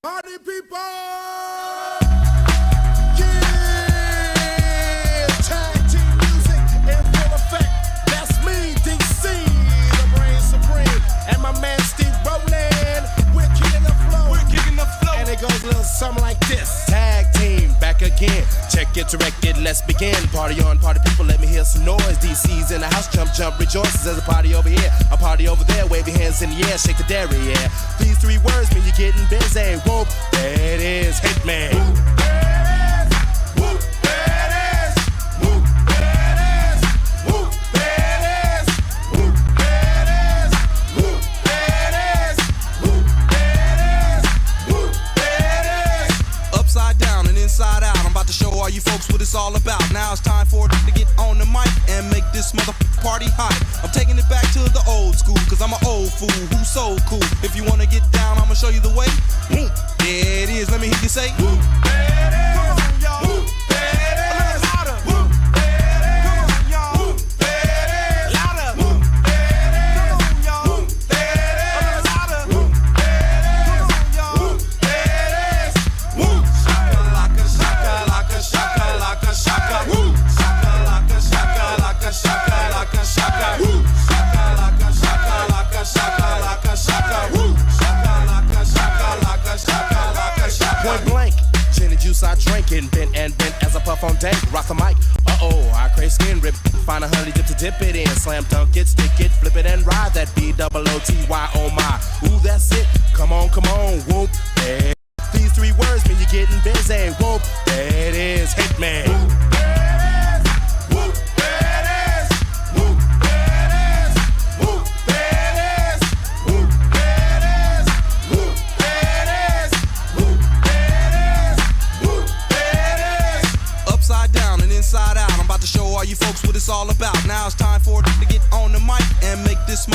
Party people! Yeah! Tag team music in full effect. That's me, DC, the brain supreme. And my man Steve Rowland. We're kicking the flow. And it goes a little something like this. Tag team, back again. Check it, direct it, let's begin. Party on, party people, let me hear some noise. DC's in the house, jump, jump, rejoices. There's a party over here, a party over there. Wave your hands in the air, shake the dairy, yeah. These three words mean you're getting busy. Whoop, there it is, Hitman. Whoop, there it is. Whoop, there it is. Whoop, there it is. Whoop, there it is. Whoop, there it is. Whoop, there it is. Whoop, there it is. Whoop, there it is. Upside down and inside out, I'm about to show all you folks what it's all about. Now it's time for it to get on the mic and make this party hot. I'm taking it back to the old school, cause I'm an old fool who's so cool. If you wanna get down, I'ma show you the way. Whoop, there it is, let me hear you say whoop, there it is. Come on, y'all. Whoop, there it is. Louder. Whoop, there it is. Come on, y'all. Whoop, there it is. Louder. Whoop, there it is. Come on, y'all. Whoop, there it is. Louder. Whoop, there it is. Come on, y'all. Whoop, there it is. Whoop, shaka, shaka, shaka, shaka, shaka. Whoop, shaka, shaka, shaka, shaka. Whoop, shaka, shaka, shaka, shaka. Whoop, Point blank, gin and juice I drink it, bent and bent as I puff on dank. Rock the mic, I crave skin rip. Find a honey dip to dip it in. Slam dunk it, stick it, flip it and ride that B-double-O-T-Y, oh my. Ooh, that's it, come on, whoop, there. These three words mean you're getting busy. Whoop, there it is, Hitman. Whoop, there it is. Whoop, there it is. Whoop, there it is. Whoop, there it is. Whoop, there it is. Whoop, there it is. Whoop, there it is. Whoop, there it is. upside down and inside out, I'm about to show all you folks what it's all about. Now it's time for it to get on the mic and make this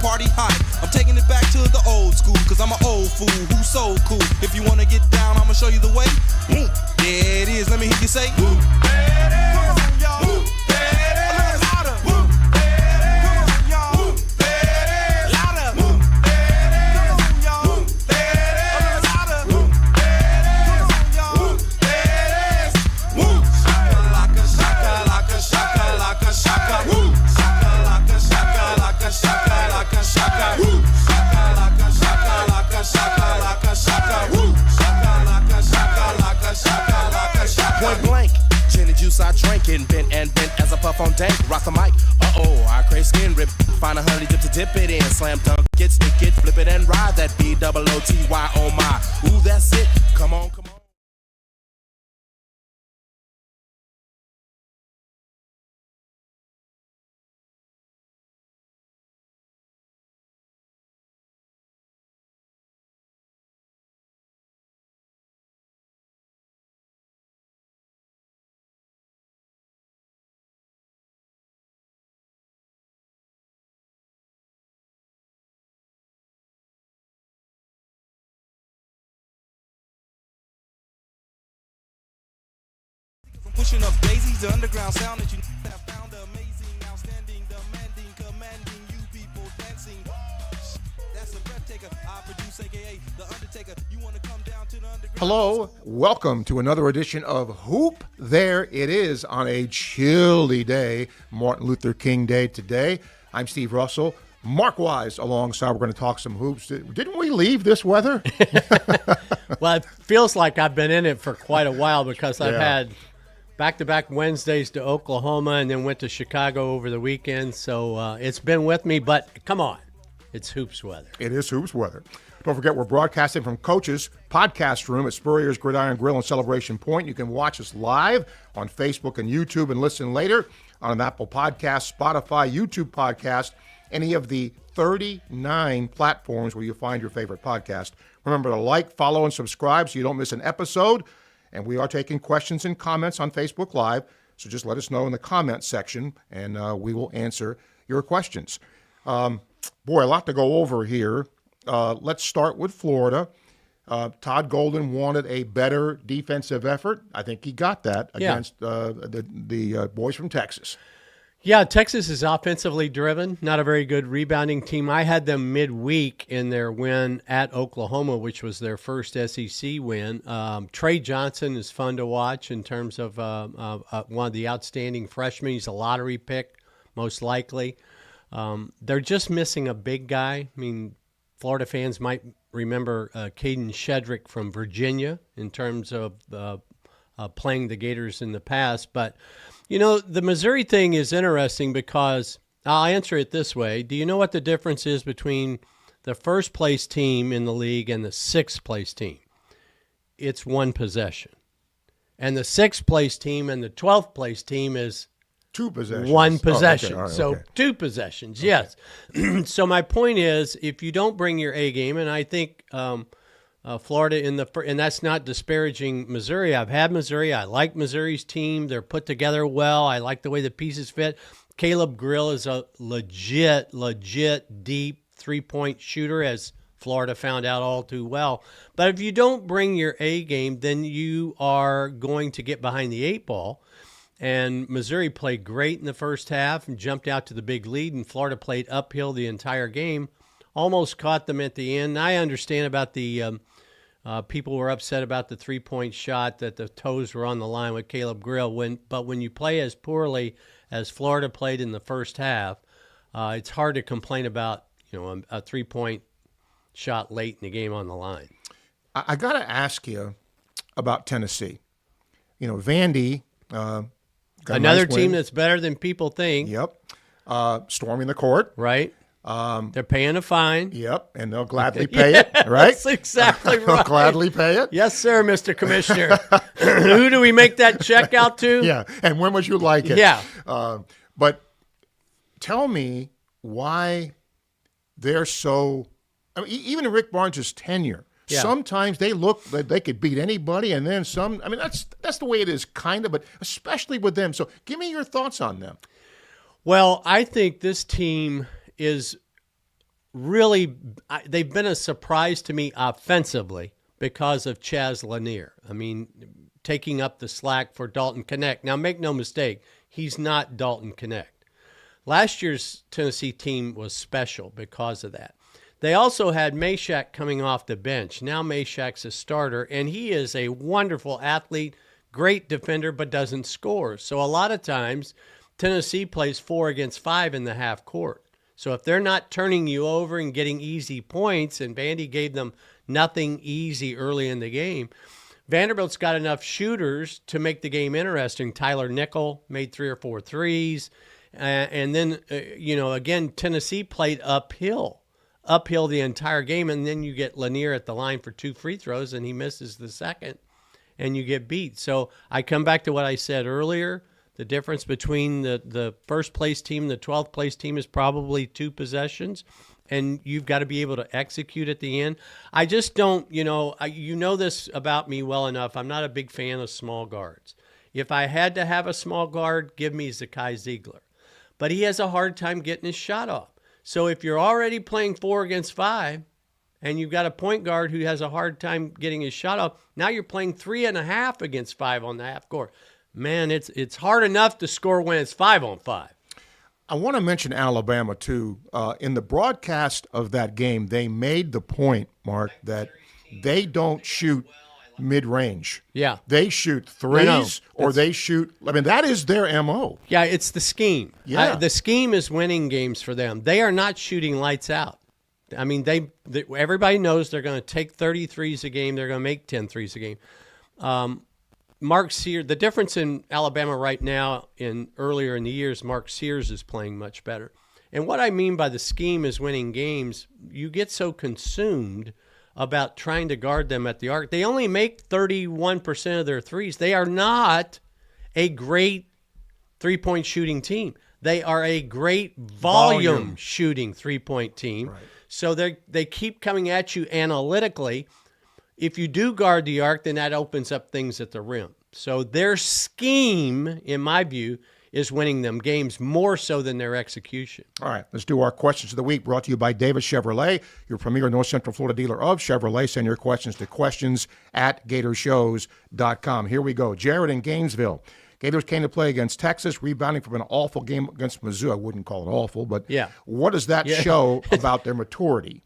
party hot. I'm taking it back to the old school, cause I'm an old fool who's so cool. If you wanna get down, I'ma show you the way. Whoop, there it is, let me hear you say whoop, there it is. Come on, y'all. Whoop, there it is. Louder. Whoop, there it is. Come on, y'all. Whoop, there it is. Louder. Whoop, there it is. Come on, y'all. Whoop, there it is. Louder. Whoop, there it is. Come on, y'all. Whoop, there it is. Whoop, shaka, shaka, shaka, shaka. Whoop, shaka, shaka, shaka, shaka. Whoop, shaka, shaka, shaka. Whoop, shaka, shaka. Point blank, gin and juice I drink it, bent and bent as I puff on dank. Rock the mic, I crave skin rip. Find a honey dip to dip it in. Slam dunk it, stick it, flip it and ride that B-double-O-T-Y, oh my. Ooh, that's it, come on. pushing up daisies, the underground sound that you have found amazing, outstanding, demanding, commanding, you people dancing. That's a breath taker. I produce, aka the Undertaker. You want to come down to the underground? Hello, welcome to another edition of Hoop. There it is on a chilly day, Martin Luther King Day today. I'm Steve Russell. Mark Wise alongside. We're going to talk some hoops. Didn't we leave this weather? Well, it feels like I've been in it for quite a while because I've had back-to-back Wednesdays to Oklahoma and then went to Chicago over the weekend. So it's been with me, but come on. It's hoops weather. It is hoops weather. Don't forget, we're broadcasting from Coach's podcast room at Spurrier's Gridiron, Grille, and Celebration Point. You can watch us live on Facebook and YouTube and listen later on an Apple Podcast, Spotify, YouTube Podcast, any of the 39 platforms where you find your favorite podcast. Remember to like, follow, and subscribe so you don't miss an episode. And we are taking questions and comments on Facebook Live, so just let us know in the comments section, and we will answer your questions. Boy, a lot to go over here. Let's start with Florida. Todd Golden wanted a better defensive effort. I think he got that against the boys from Texas. Yeah, Texas is offensively driven, not a very good rebounding team. I had them midweek in their win at Oklahoma, which was their first SEC win. Trey Johnson is fun to watch in terms of one of the outstanding freshmen. He's a lottery pick, most likely. They're just missing a big guy. I mean, Florida fans might remember Caden Shedrick from Virginia in terms of playing the Gators in the past, but the Missouri thing is interesting because I'll answer it this way. Do you know what the difference is between the first place team in the league and the sixth place team? It's one possession. And the sixth place team and the 12th place team is 2 possessions. One possession. Oh, okay. All right, so okay. 2 possessions, yes. So my point is, if you don't bring your A game, and I think Florida and that's not disparaging Missouri. I've had Missouri. I like Missouri's team. They're put together well. I like the way the pieces fit. Caleb Grille is a legit deep 3-point shooter, as Florida found out all too well. But if you don't bring your A game, then you are going to get behind the 8 ball. And Missouri played great in the first half and jumped out to the big lead, and Florida played uphill the entire game. Almost caught them at the end. I understand about the people were upset about the 3-point shot, that the toes were on the line with Caleb Grille. But when you play as poorly as Florida played in the first half, it's hard to complain about a 3-point shot late in the game on the line. I got to ask you about Tennessee. Vandy. Another team that's better than people think. Yep. Storming the court. Right. They're paying a fine. Yep, and they'll gladly pay it, right? That's exactly right. They'll gladly pay it. Yes, sir, Mr. Commissioner. Who do we make that check out to? Yeah, and when would you like it? Yeah. But tell me why they're so – even in Rick Barnes' tenure, sometimes they look like they could beat anybody, and then some – that's the way it is kind of, but especially with them. So give me your thoughts on them. Well, I think this team – is really, they've been a surprise to me offensively because of Chaz Lanier. I mean, taking up the slack for Dalton Knecht. Now, make no mistake, he's not Dalton Knecht. Last year's Tennessee team was special because of that. They also had Meshack coming off the bench. Now Meshack's a starter, and he is a wonderful athlete, great defender, but doesn't score. So a lot of times, Tennessee plays 4 against 5 in the half court. So if they're not turning you over and getting easy points, and Vandy gave them nothing easy early in the game, Vanderbilt's got enough shooters to make the game interesting. Tyler Nickel made 3 or 4 threes. And then, again, Tennessee played uphill the entire game. And then you get Lanier at the line for 2 free throws, and he misses the second, and you get beat. So I come back to what I said earlier. The difference between the first-place team and the 12th-place team is probably 2 possessions, and you've got to be able to execute at the end. I just don't, you know this about me well enough. I'm not a big fan of small guards. If I had to have a small guard, give me Zakai Ziegler. But he has a hard time getting his shot off. So if you're already playing 4 against 5, and you've got a point guard who has a hard time getting his shot off, now you're playing 3.5 against 5 on the half court. Man, it's hard enough to score when it's 5-on-5. I want to mention Alabama, too. In the broadcast of that game, they made the point, Mark, that they don't shoot mid-range. Yeah. They shoot threes or they shoot – that is their M.O. Yeah, it's the scheme. Yeah. The scheme is winning games for them. They are not shooting lights out. I mean, everybody knows they're going to take 30 threes a game. They're going to make 10 threes a game. Mark Sears, the difference in Alabama right now and earlier in the years, Mark Sears is playing much better. And what I mean by the scheme is winning games, you get so consumed about trying to guard them at the arc. They only make 31% of their threes. They are not a great three-point shooting team. They are a great volume shooting three-point team. Right. So they keep coming at you analytically. If you do guard the arc, then that opens up things at the rim. So their scheme, in my view, is winning them games more so than their execution. All right, let's do our questions of the week, brought to you by Davis Chevrolet, your premier North Central Florida dealer of Chevrolet. Send your questions to questions@gatorshows.com. Here we go. Jared in Gainesville. Gators came to play against Texas, rebounding from an awful game against Mizzou. I wouldn't call it awful, but what does that show about their maturity?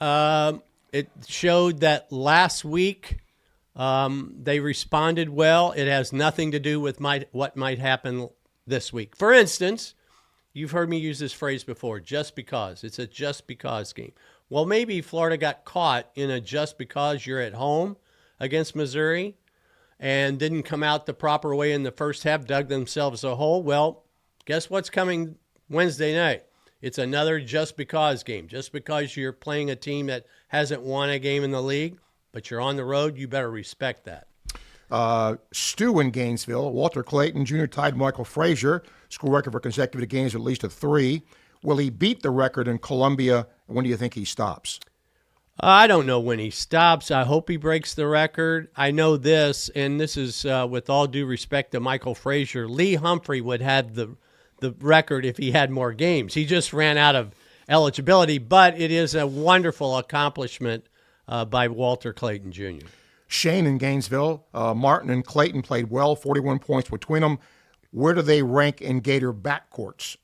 It showed that last week they responded well. It has nothing to do with what might happen this week. For instance, you've heard me use this phrase before, just because. It's a just because game. Well, maybe Florida got caught in a just because you're at home against Missouri and didn't come out the proper way in the first half, dug themselves a hole. Well, guess what's coming Wednesday night? It's another just because game. Just because you're playing a team that hasn't won a game in the league, but you're on the road, you better respect that. Stu in Gainesville. Walter Clayton Jr. tied Michael Frazier, school record for consecutive games, at least a 3. Will he beat the record in Columbia? When do you think he stops? I don't know when he stops. I hope he breaks the record. I know this, and this is with all due respect to Michael Frazier. Lee Humphrey would have the record if he had more games. He just ran out of eligibility, but it is a wonderful accomplishment by Walter Clayton Jr. Shane in Gainesville. Martin and Clayton played well, 41 points between them. Where do they rank in Gator backcourts?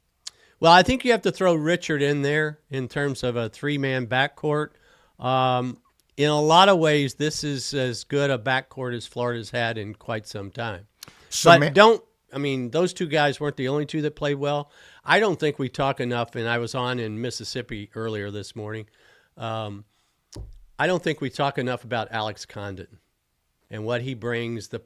Well, I think you have to throw Richard in there in terms of a 3-man backcourt. In a lot of ways, this is as good a backcourt as Florida's had in quite some time. Those two guys weren't the only two that played well. I don't think we talk enough, and I was on in Mississippi earlier this morning. I don't think we talk enough about Alex Condon and what he brings, the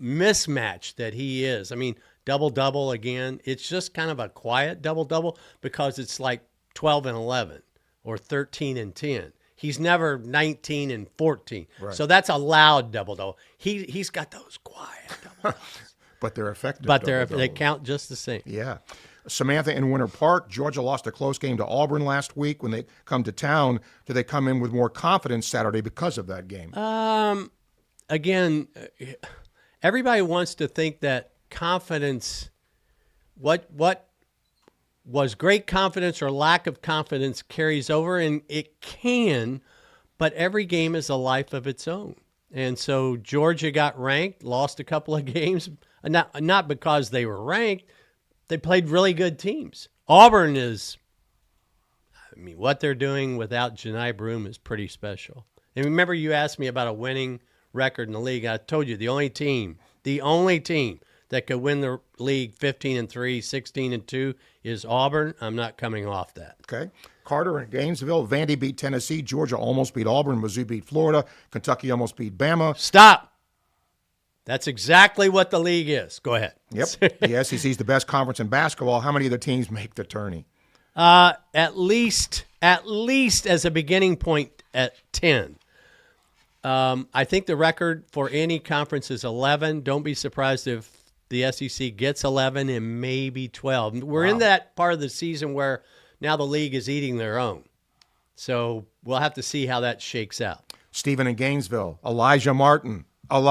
mismatch that he is. I mean, double-double again. It's just kind of a quiet double-double because it's like 12 and 11 or 13 and 10. He's never 19 and 14. Right. So that's a loud double-double. He's got those quiet double-doubles. But they're effective. But they count just the same. Yeah. Samantha in Winter Park. Georgia lost a close game to Auburn last week. When they come to town, do they come in with more confidence Saturday because of that game? Again, everybody wants to think that confidence, what was great confidence or lack of confidence carries over, and it can, but every game is a life of its own. And so Georgia got ranked, lost a couple of games, not because they were ranked. They played really good teams. Auburn what they're doing without Janai Broome is pretty special. And remember, you asked me about a winning record in the league. I told you the only team that could win the league 15-3, 16-2 is Auburn. I'm not coming off that. Okay. Carter in Gainesville. Vandy beat Tennessee. Georgia almost beat Auburn. Mizzou beat Florida. Kentucky almost beat Bama. Stop. That's exactly what the league is. Go ahead. Yep. The SEC's the best conference in basketball. How many of the teams make the tourney? At least as a beginning point at 10. I think the record for any conference is 11. Don't be surprised if the SEC gets 11 and maybe 12. We're in that part of the season where now the league is eating their own. So we'll have to see how that shakes out. Stephen in Gainesville. Elijah Martin. How do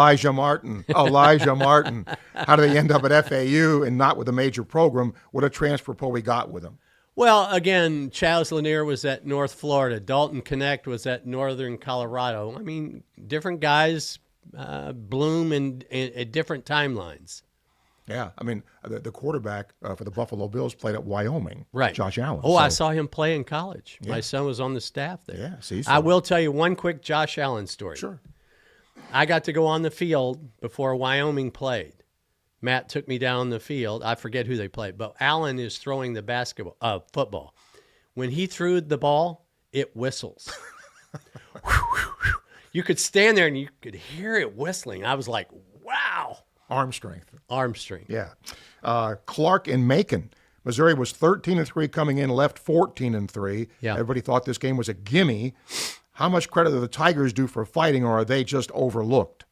they end up at FAU and not with a major program? What a transfer pull we got with him. Well, again, Chaz Lanier was at North Florida. Dalton Connect was at Northern Colorado. I mean, different guys bloom at different timelines. Yeah, I mean, the quarterback for the Buffalo Bills played at Wyoming. Right. Josh Allen. Oh, so I saw him play in college. Yeah. My son was on the staff there. Yeah, see. I will tell you one quick Josh Allen story. Sure. I got to go on the field before Wyoming played. Matt took me down the field. I forget who they played, but Allen is throwing the football. When he threw the ball, it whistles. You could stand there and you could hear it whistling. I was like, wow. Arm strength. Yeah. Clark in Macon. Missouri was 13-3 coming in, left 14-3. Yeah. Everybody thought this game was a gimme. How much credit do the Tigers do for fighting, or are they just overlooked?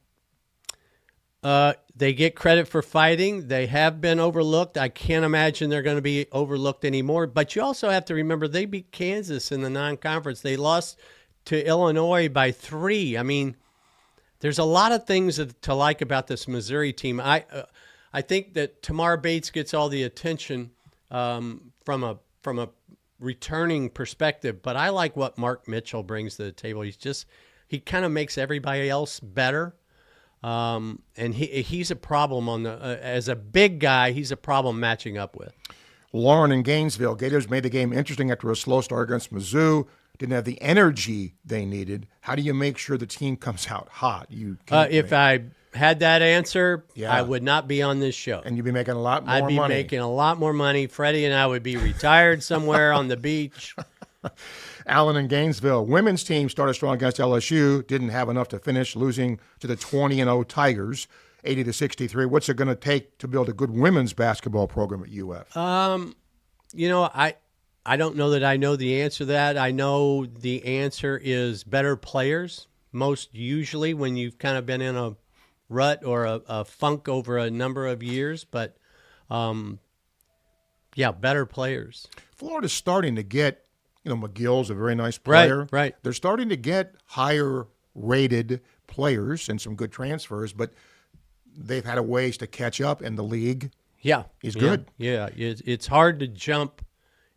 They get credit for fighting. They have been overlooked. I can't imagine they're going to be overlooked anymore. But you also have to remember they beat Kansas in the non-conference. They lost to Illinois by 3. I mean, there's a lot of things to like about this Missouri team. I think that Tamar Bates gets all the attention from a returning perspective, but I like what Mark Mitchell brings to the table. He kind of makes everybody else better. And he's a problem as a big guy. He's a problem matching up with. Lauren in Gainesville. Gators made the game interesting after a slow start against Mizzou. Didn't have the energy they needed. How do you make sure the team comes out hot? If I had that answer, Yeah. I would not be on this show. And you'd be making a lot more money. I'd be making a lot more money. Freddie and I would be retired somewhere on the beach. Allen in Gainesville. Women's team started strong against LSU. Didn't have enough to finish, losing to the 20-0 Tigers, 80-63. What's it going to take to build a good women's basketball program at UF? I don't know that I know the answer to that. I know the answer is better players, most usually when you've kind of been in a rut or a funk over a number of years. But, better players. Florida's starting to get, McGill's a very nice player. Right. They're starting to get higher-rated players and some good transfers, but they've had a ways to catch up, and the league is good. Yeah, it's hard to jump.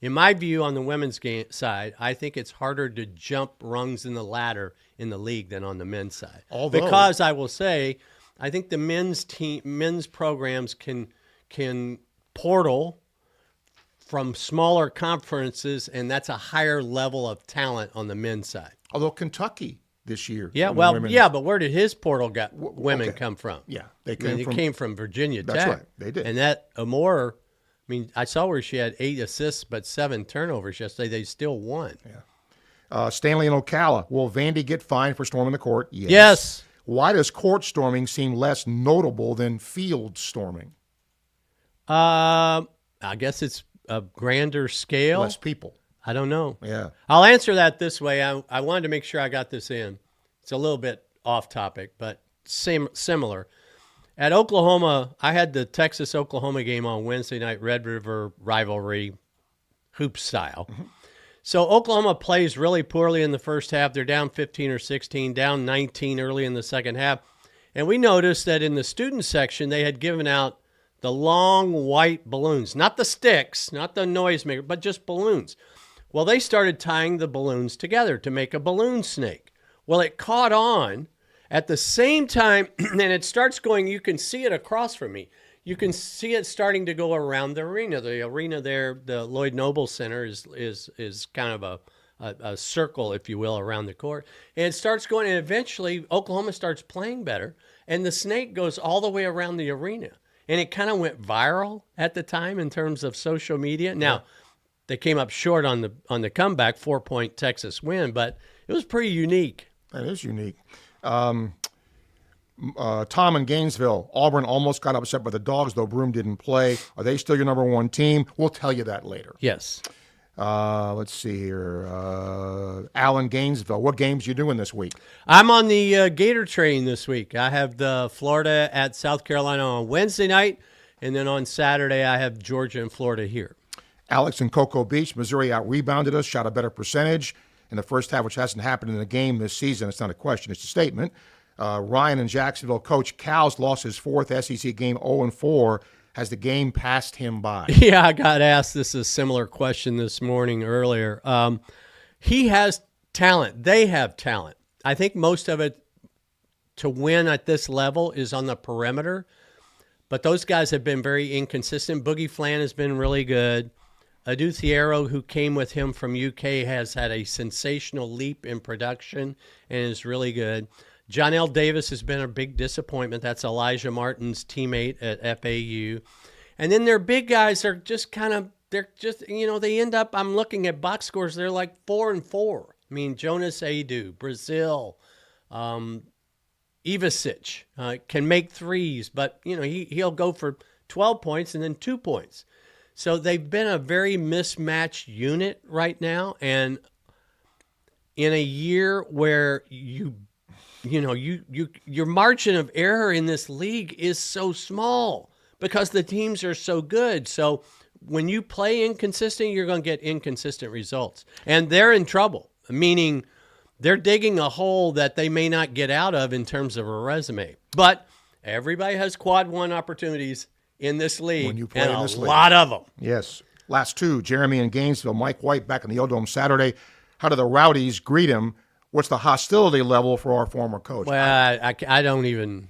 In my view, on the women's side, I think it's harder to jump rungs in the ladder in the league than on the men's side. Because I will say, I think the men's programs can portal from smaller conferences, and that's a higher level of talent on the men's side. Although Kentucky this year. But where did his portal women come from? Yeah, they came from Virginia Tech. That's right, they did. And that Amore, I saw where she had 8 assists but 7 turnovers yesterday. They still won. Yeah. Stanley and Ocala. Will Vandy get fined for storming the court? Yes. Why does court storming seem less notable than field storming? I guess it's a grander scale. Less people. I don't know. Yeah. I'll answer that this way. I wanted to make sure I got this in. It's a little bit off topic, but similar. At Oklahoma, I had the Texas-Oklahoma game on Wednesday night, Red River rivalry, hoop style. Mm-hmm. So Oklahoma plays really poorly in the first half. They're down 15 or 16, down 19 early in the second half. And we noticed that in the student section, they had given out the long white balloons, not the sticks, not the noisemaker, but just balloons. Well, they started tying the balloons together to make a balloon snake. Well, it caught on at the same time, and it starts going, you can see it across from me. You can see it starting to go around the arena. The arena there, the Lloyd Noble Center, is kind of a circle, if you will, around the court. And it starts going, and eventually Oklahoma starts playing better, and the snake goes all the way around the arena. And it kind of went viral at the time in terms of social media. Now, they came up short on the comeback, 4-point Texas win, but it was pretty unique. That is unique. Tom in Gainesville. Auburn almost got upset by the Dogs, though Broom didn't play. Are they still your number one team? We'll tell you that later. Yes. Let's see here. Allen, Gainesville. What games you doing this week? I'm on the Gator train this week. I have the Florida at South Carolina on Wednesday night, and then on Saturday I have Georgia and Florida here. Alex in Cocoa Beach. Missouri out-rebounded us, shot a better percentage in the first half, which hasn't happened in a game this season. It's not a question, it's a statement. Ryan in Jacksonville. Coach Cal's lost his 4th SEC game, 0-4. Has the game passed him by? Yeah, I got asked this a similar question this morning earlier. He has talent. They have talent. I think most of it to win at this level is on the perimeter, but those guys have been very inconsistent. Boogie Flan has been really good. Adu Thiero, who came with him from UK, has had a sensational leap in production and is really good. Jonell Davis has been a big disappointment. That's Elijah Martin's teammate at FAU. And then their big guys are just they end up, I'm looking at box scores, they're like 4-4. I mean, Jonas Adu, Brazil, Ivasic can make threes, but, he'll go for 12 points and then 2 points. So they've been a very mismatched unit right now. And in a year where your margin of error in this league is so small because the teams are so good. So when you play inconsistent, you're going to get inconsistent results. And they're in trouble, meaning they're digging a hole that they may not get out of in terms of a resume. But everybody has quad one opportunities in this league, when you play and in this a league. lot of them. Yes. Last two, Jeremy in Gainesville. Mike White back in the O-Dome Saturday. How do the Rowdies greet him what's the hostility level for our former coach? Well, I don't even.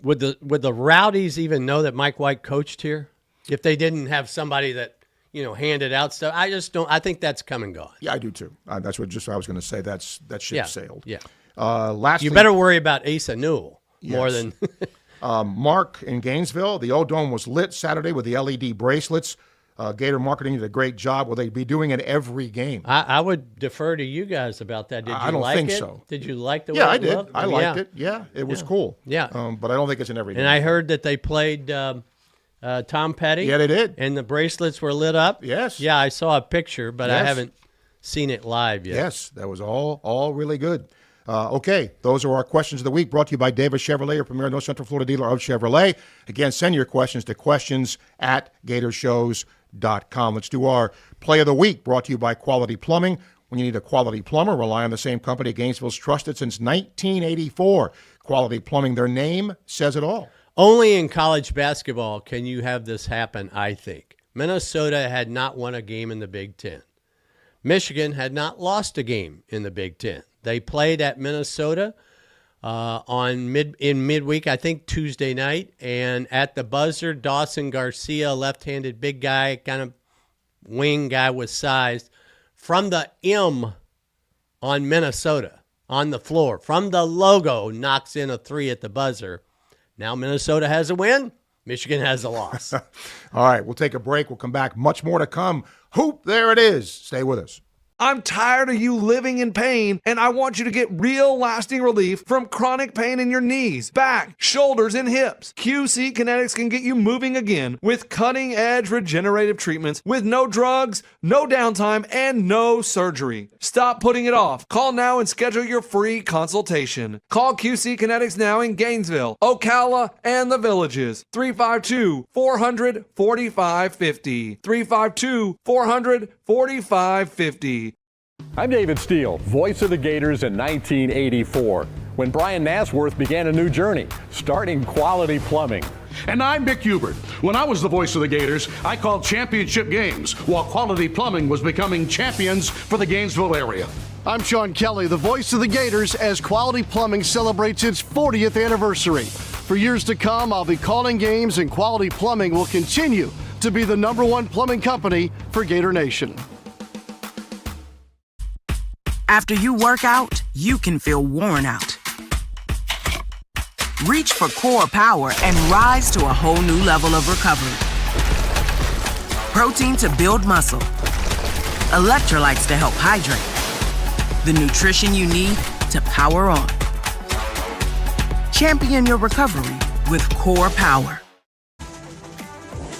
Would the Rowdies even know that Mike White coached here if they didn't have somebody that handed out stuff? I just don't. I think that's come and gone. Yeah, I do too. That's what I was going to say. That ship sailed. Yeah. Lastly, you better worry about Asa Newell more than. Mark in Gainesville, the old dome was lit Saturday with the LED bracelets. Gator marketing did a great job. Will they be doing it every game? I would defer to you guys about that. Did you I don't like think it? so. Did you like the way I it did. looked? I liked it. Yeah, it was cool. Yeah. But I don't think it's in every game. And I heard that they played Tom Petty. Yeah, they did. And the bracelets were lit up. Yes. Yeah, I saw a picture, but I haven't seen it live yet. Yes, that was all really good. Okay, those are our questions of the week, brought to you by Davis Chevrolet, your premier North Central Florida dealer of Chevrolet. Again, send your questions to questions@gatorshows.com. Let's do our play of the week, brought to you by Quality Plumbing. When you need a quality plumber, rely on the same company Gainesville's trusted since 1984. Quality Plumbing, their name says it all. Only in college basketball can you have this happen, I think. Minnesota had not won a game in the Big Ten. Michigan had not lost a game in the Big Ten. They played at Minnesota in midweek, I think Tuesday night, and at the buzzer, Dawson Garcia, left-handed big guy, kind of wing guy with size, from the M on Minnesota, on the floor, from the logo, knocks in a three at the buzzer. Now Minnesota has a win. Michigan has a loss. All right, we'll take a break. We'll come back. Much more to come. Hoop, there it is. Stay with us. I'm tired of you living in pain, and I want you to get real lasting relief from chronic pain in your knees, back, shoulders, and hips. QC Kinetics can get you moving again with cutting-edge regenerative treatments with no drugs, no downtime, and no surgery. Stop putting it off. Call now and schedule your free consultation. Call QC Kinetics now in Gainesville, Ocala, and the Villages. 352-400-4550. 352-400-4550. I'm David Steele, voice of the Gators in 1984, when Brian Nasworth began a new journey, starting Quality Plumbing. And I'm Mick Hubert. When I was the voice of the Gators, I called championship games, while Quality Plumbing was becoming champions for the Gainesville area. I'm Sean Kelly, the voice of the Gators, as Quality Plumbing celebrates its 40th anniversary. For years to come, I'll be calling games, and Quality Plumbing will continue to be the #1 plumbing company for Gator Nation. After you work out, you can feel worn out. Reach for core power and rise to a whole new level of recovery. Protein to build muscle. Electrolytes to help hydrate. The nutrition you need to power on. Champion your recovery with Core Power.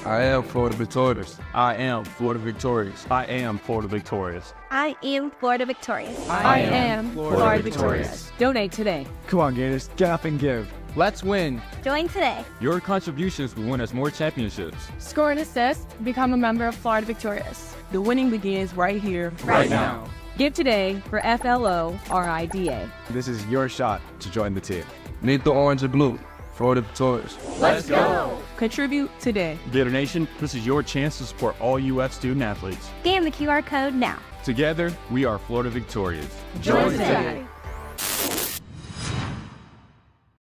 I am Florida Victorious. I am Florida Victorious. I am Florida Victorious. I am Florida Victorious. I am Florida Victorious. Donate today. Come on, Gators. Get up and give. Let's win. Join today. Your contributions will win us more championships. Score and assist. Become a member of Florida Victorious. The winning begins right here, right now. Give today for FLORIDA. This is your shot to join the team. Need the orange and blue. Florida Victorious. Let's go. Contribute today. Gator Nation, this is your chance to support all UF student athletes. Scan the QR code now. Together, we are Florida Victorious. Join today.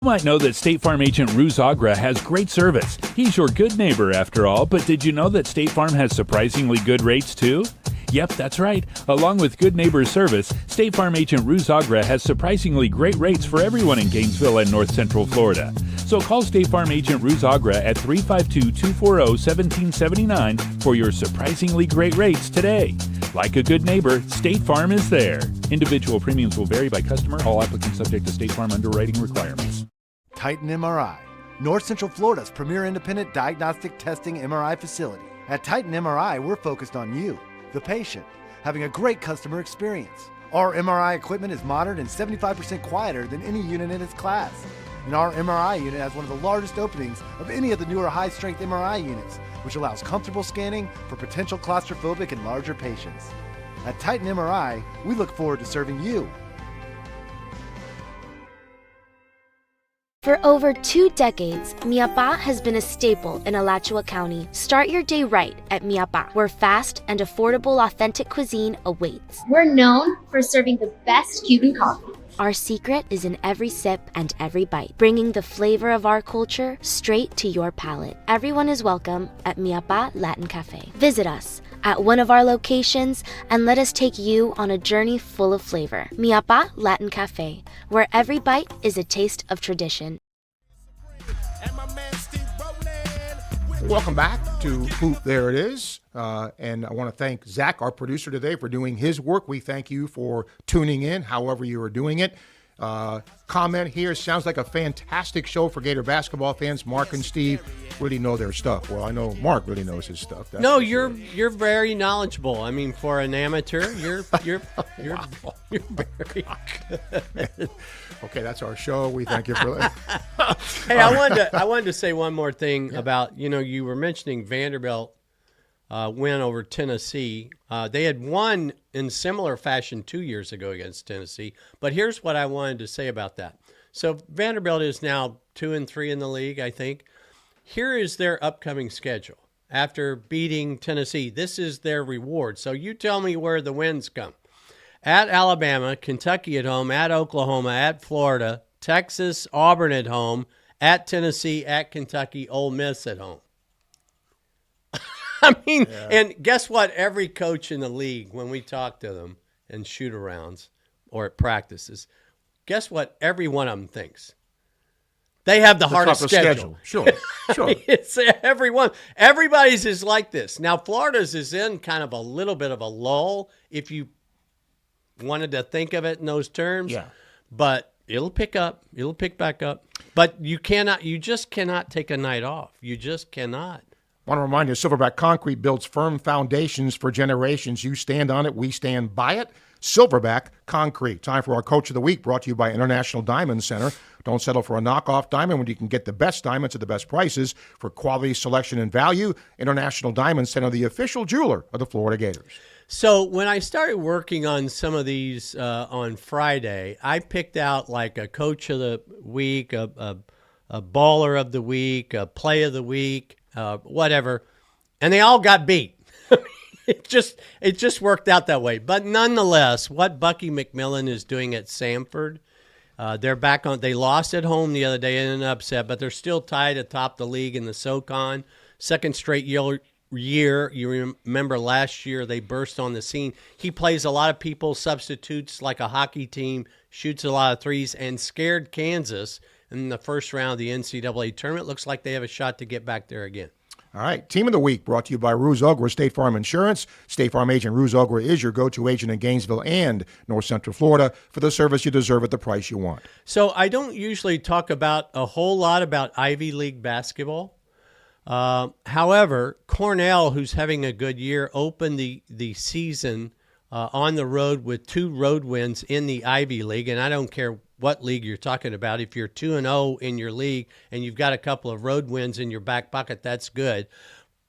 You might know that State Farm agent Ruz Agra has great service. He's your good neighbor after all, but did you know that State Farm has surprisingly good rates too? Yep, that's right. Along with good neighbor service, State Farm agent Ruz Agra has surprisingly great rates for everyone in Gainesville and North Central Florida. So call State Farm agent Ruz Agra at 352-240-1779 for your surprisingly great rates today. Like a good neighbor, State Farm is there. Individual premiums will vary by customer. All applicants subject to State Farm underwriting requirements. Titan MRI, North Central Florida's premier independent diagnostic testing MRI facility. At Titan MRI, we're focused on you, the patient, having a great customer experience. Our MRI equipment is modern and 75% quieter than any unit in its class. And our MRI unit has one of the largest openings of any of the newer high-strength MRI units, which allows comfortable scanning for potential claustrophobic and larger patients. At Titan MRI, we look forward to serving you. For over 2 decades, Miapa has been a staple in Alachua County. Start your day right at Miapa, where fast and affordable authentic cuisine awaits. We're known for serving the best Cuban coffee. Our secret is in every sip and every bite, bringing the flavor of our culture straight to your palate. Everyone is welcome at Miapa Latin Cafe. Visit us at one of our locations and let us take you on a journey full of flavor. Miapa Latin Cafe, where every bite is a taste of tradition. Welcome back to Hoop There It Is. And I want to thank Zach, our producer today, for doing his work. We thank you for tuning in, however you are doing it. Comment here. Sounds like a fantastic show for Gator basketball fans. Mark and Steve really know their stuff. Well, I know Mark really knows his stuff. No, you're very knowledgeable. I mean, for an amateur, you're very good. Okay, that's our show. We thank you for that. Hey, I wanted to say one more thing about, you were mentioning Vanderbilt win over Tennessee. They had won in similar fashion 2 years ago against Tennessee. But here's what I wanted to say about that. So Vanderbilt is now 2-3 in the league, I think. Here is their upcoming schedule. After beating Tennessee, this is their reward. So you tell me where the wins come. At Alabama, Kentucky at home, at Oklahoma, at Florida, Texas, Auburn at home, at Tennessee, at Kentucky, Ole Miss at home. I mean, and guess what? Every coach in the league, when we talk to them in shoot-arounds or at practices, guess what every one of them thinks? They have the hardest schedule. Sure. It's everyone. Everybody's is like this. Now, Florida's is in kind of a little bit of a lull, if you wanted to think of it in those terms. Yeah. But it'll pick up. It'll pick back up. But you just cannot take a night off. You just cannot. I want to remind you, Silverback Concrete builds firm foundations for generations. You stand on it, we stand by it. Silverback Concrete. Time for our Coach of the Week, brought to you by International Diamond Center. Don't settle for a knockoff diamond when you can get the best diamonds at the best prices. For quality, selection, and value, International Diamond Center, the official jeweler of the Florida Gators. So when I started working on some of these on Friday, I picked out like a Coach of the Week, a Baller of the Week, a Play of the Week, whatever, and they all got beat. It just worked out that way. But nonetheless, what Bucky McMillan is doing at Samford, they're back on. They lost at home the other day in an upset, but they're still tied atop the league in the SoCon. Second straight year. You remember last year they burst on the scene. He plays a lot of people, substitutes like a hockey team, shoots a lot of threes, and scared Kansas in the first round of the NCAA tournament. Looks like they have a shot to get back there again. All right, Team of the Week brought to you by Ruse Ogra State Farm Insurance. State Farm agent Ruse Ogra is your go-to agent in Gainesville and North Central Florida for the service you deserve at the price you want. So I don't usually talk about a whole lot about Ivy League basketball. However, Cornell, who's having a good year, opened the season on the road with 2 road wins in the Ivy League, and I don't care what league you're talking about. If you're 2-0 in your league and you've got a couple of road wins in your back pocket, that's good.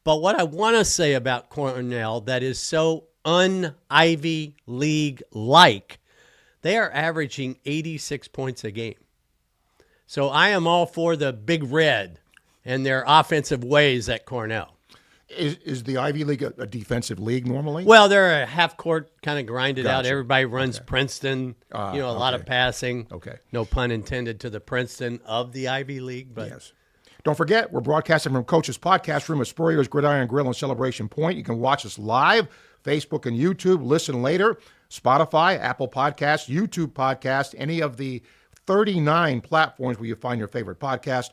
But what I want to say about Cornell that is so un-Ivy League-like, they are averaging 86 points a game. So I am all for the Big Red and their offensive ways at Cornell. Is the Ivy League a defensive league normally? Well, they're a half-court kind of grinded out. Gotcha. Everybody runs Princeton, a lot of passing. Okay. No pun intended to the Princeton of the Ivy League. But yes. Don't forget, we're broadcasting from Coach's podcast room at Spurrier's Gridiron, Grille, and Celebration Point. You can watch us live, Facebook and YouTube, listen later, Spotify, Apple Podcasts, YouTube Podcast, any of the 39 platforms where you find your favorite podcast.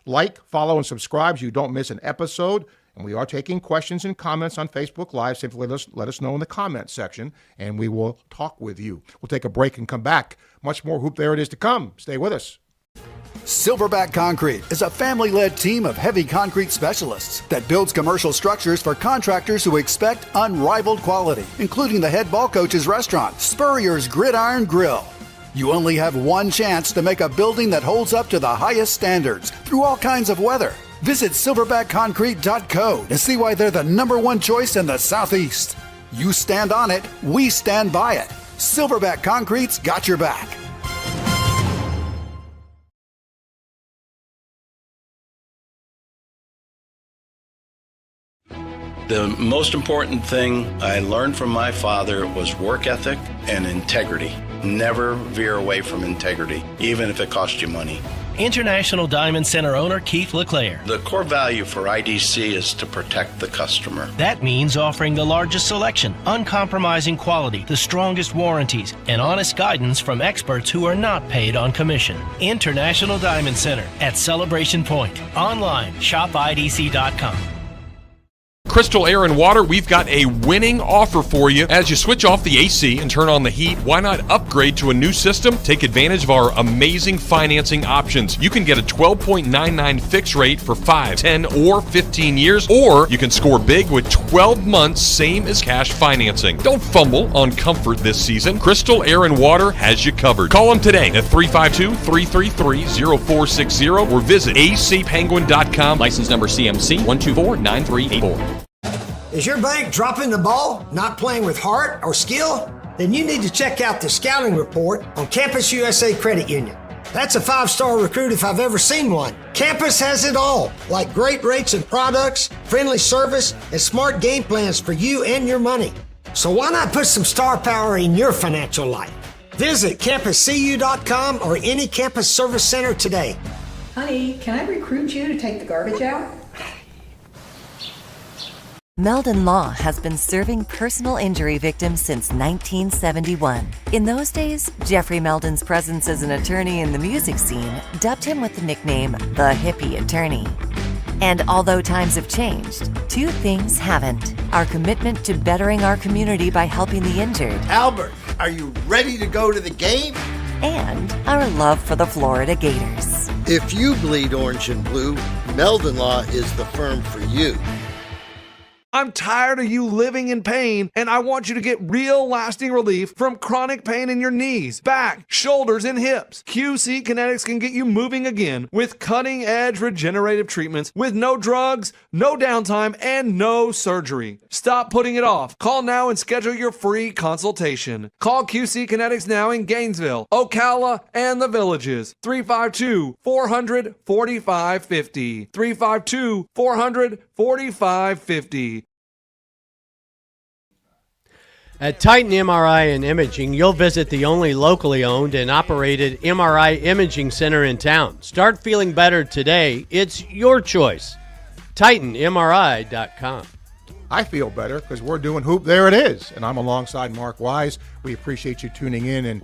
Like, follow, and subscribe so you don't miss an episode. And we are taking questions and comments on Facebook Live. Simply let us know in the comments section, and we will talk with you. We'll take a break and come back. Much more Hoop There It Is to come. Stay with us. Silverback Concrete is a family-led team of heavy concrete specialists that builds commercial structures for contractors who expect unrivaled quality, including the head ball coach's restaurant, Spurrier's Gridiron Grille. You only have one chance to make a building that holds up to the highest standards through all kinds of weather. Visit silverbackconcrete.co to see why they're the #1 choice in the Southeast. You stand on it, we stand by it. Silverback Concrete's got your back. The most important thing I learned from my father was work ethic and integrity. Never veer away from integrity, even if it costs you money. International Diamond Center owner Keith LeClaire. The core value for IDC is to protect the customer. That means offering the largest selection, uncompromising quality, the strongest warranties, and honest guidance from experts who are not paid on commission. International Diamond Center at Celebration Point. Online, shopidc.com. Crystal Air and Water, we've got a winning offer for you. As you switch off the AC and turn on the heat, why not upgrade to a new system? Take advantage of our amazing financing options. You can get a 12.99 fixed rate for 5, 10, or 15 years, or you can score big with 12 months, same as cash financing. Don't fumble on comfort this season. Crystal Air and Water has you covered. Call them today at 352-333-0460 or visit acpenguin.com. License number CMC 1249384. Is your bank dropping the ball, not playing with heart or skill? Then you need to check out the scouting report on Campus USA Credit Union. That's a 5-star recruit if I've ever seen one. Campus has it all, like great rates and products, friendly service, and smart game plans for you and your money. So why not put some star power in your financial life? Visit campuscu.com or any campus service center today. Honey, can I recruit you to take the garbage out? Meldon Law has been serving personal injury victims since 1971. In those days, Jeffrey Meldon's presence as an attorney in the music scene dubbed him with the nickname the Hippie Attorney. And although times have changed, two things haven't: our commitment to bettering our community by helping the injured. Albert, are you ready to go to the game? And our love for the Florida Gators. If you bleed orange and blue, Meldon Law is the firm for you. I'm tired of you living in pain, and I want you to get real lasting relief from chronic pain in your knees, back, shoulders, and hips. QC Kinetics can get you moving again with cutting-edge regenerative treatments with no drugs, no downtime, and no surgery. Stop putting it off. Call now and schedule your free consultation. Call QC Kinetics now in Gainesville, Ocala, and the Villages. 352-400-4550. 352-400-4550. At Titan MRI and Imaging, you'll visit the only locally owned and operated MRI imaging center in town. Start feeling better today. It's your choice. TitanMRI.com. I feel better because we're doing Hoop There It Is, and I'm alongside Mark Wise. We appreciate you tuning in, and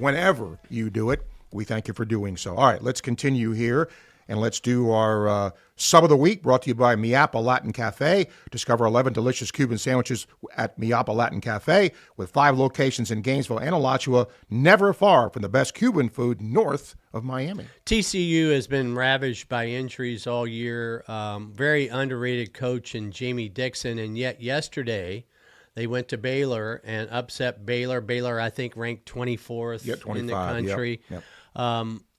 whenever you do it, we thank you for doing so. All right, let's continue here. And let's do our Sub of the Week, brought to you by Miapa Latin Cafe. Discover 11 delicious Cuban sandwiches at Miapa Latin Cafe, with 5 locations in Gainesville and Alachua, never far from the best Cuban food north of Miami. TCU has been ravaged by injuries all year. Very underrated coach in Jamie Dixon, and yet yesterday they went to Baylor and upset Baylor. Baylor, I think, ranked 24th in the country. Yep.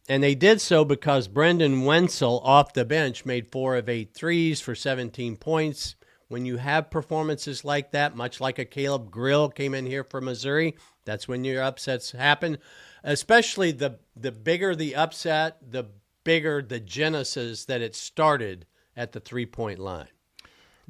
And they did so because Brendan Wenzel off the bench made 4 of 8 threes for 17 points. When you have performances like that, much like a Caleb Grille came in here for Missouri, that's when your upsets happen. Especially the bigger the upset, the bigger the genesis that it started at the three-point line.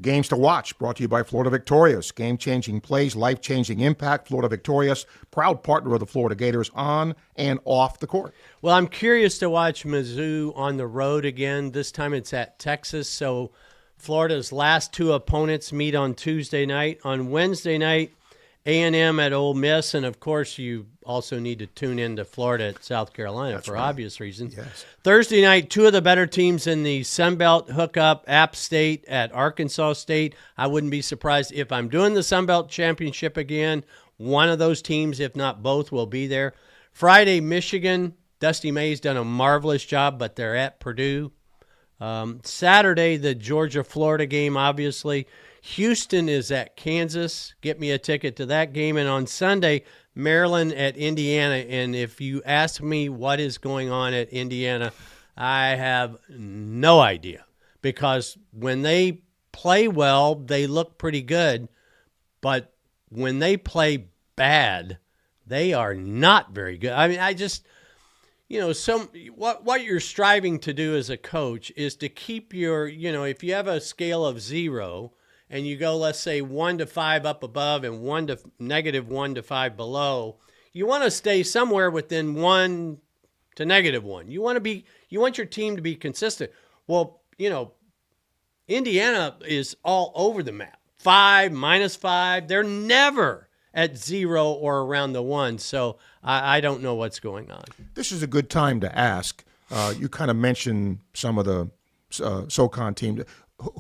Games to watch, brought to you by Florida Victorious. Game-changing plays, life-changing impact. Florida Victorious, proud partner of the Florida Gators on and off the court. Well, I'm curious to watch Mizzou on the road again. This time it's at Texas, so Florida's last 2 opponents meet on Tuesday night. On Wednesday night, A&M at Ole Miss, and of course you also need to tune in to Florida at South Carolina for obvious reasons. Yes. Thursday night, 2 of the better teams in the Sun Belt hook up, App State at Arkansas State. I wouldn't be surprised if I'm doing the Sun Belt Championship again. One of those teams, if not both, will be there. Friday, Michigan. Dusty May's done a marvelous job, but they're at Purdue. Saturday, the Georgia-Florida game, obviously. Houston is at Kansas. Get me a ticket to that game. And on Sunday, Maryland at Indiana. And if you ask me what is going on at Indiana, I have no idea. Because when they play well, they look pretty good. But when they play bad, they are not very good. I mean, I just, what you're striving to do as a coach is to keep your, if you have a scale of 0 and you go, let's say 1 to 5 up above and -1 to 5 below, you want to stay somewhere within 1 to -1. You want your team to be consistent. Well, Indiana is all over the map. 5, -5. They're never at 0 or around the 1. So I don't know what's going on. This is a good time to ask. You kind of mentioned some of the SoCon teams.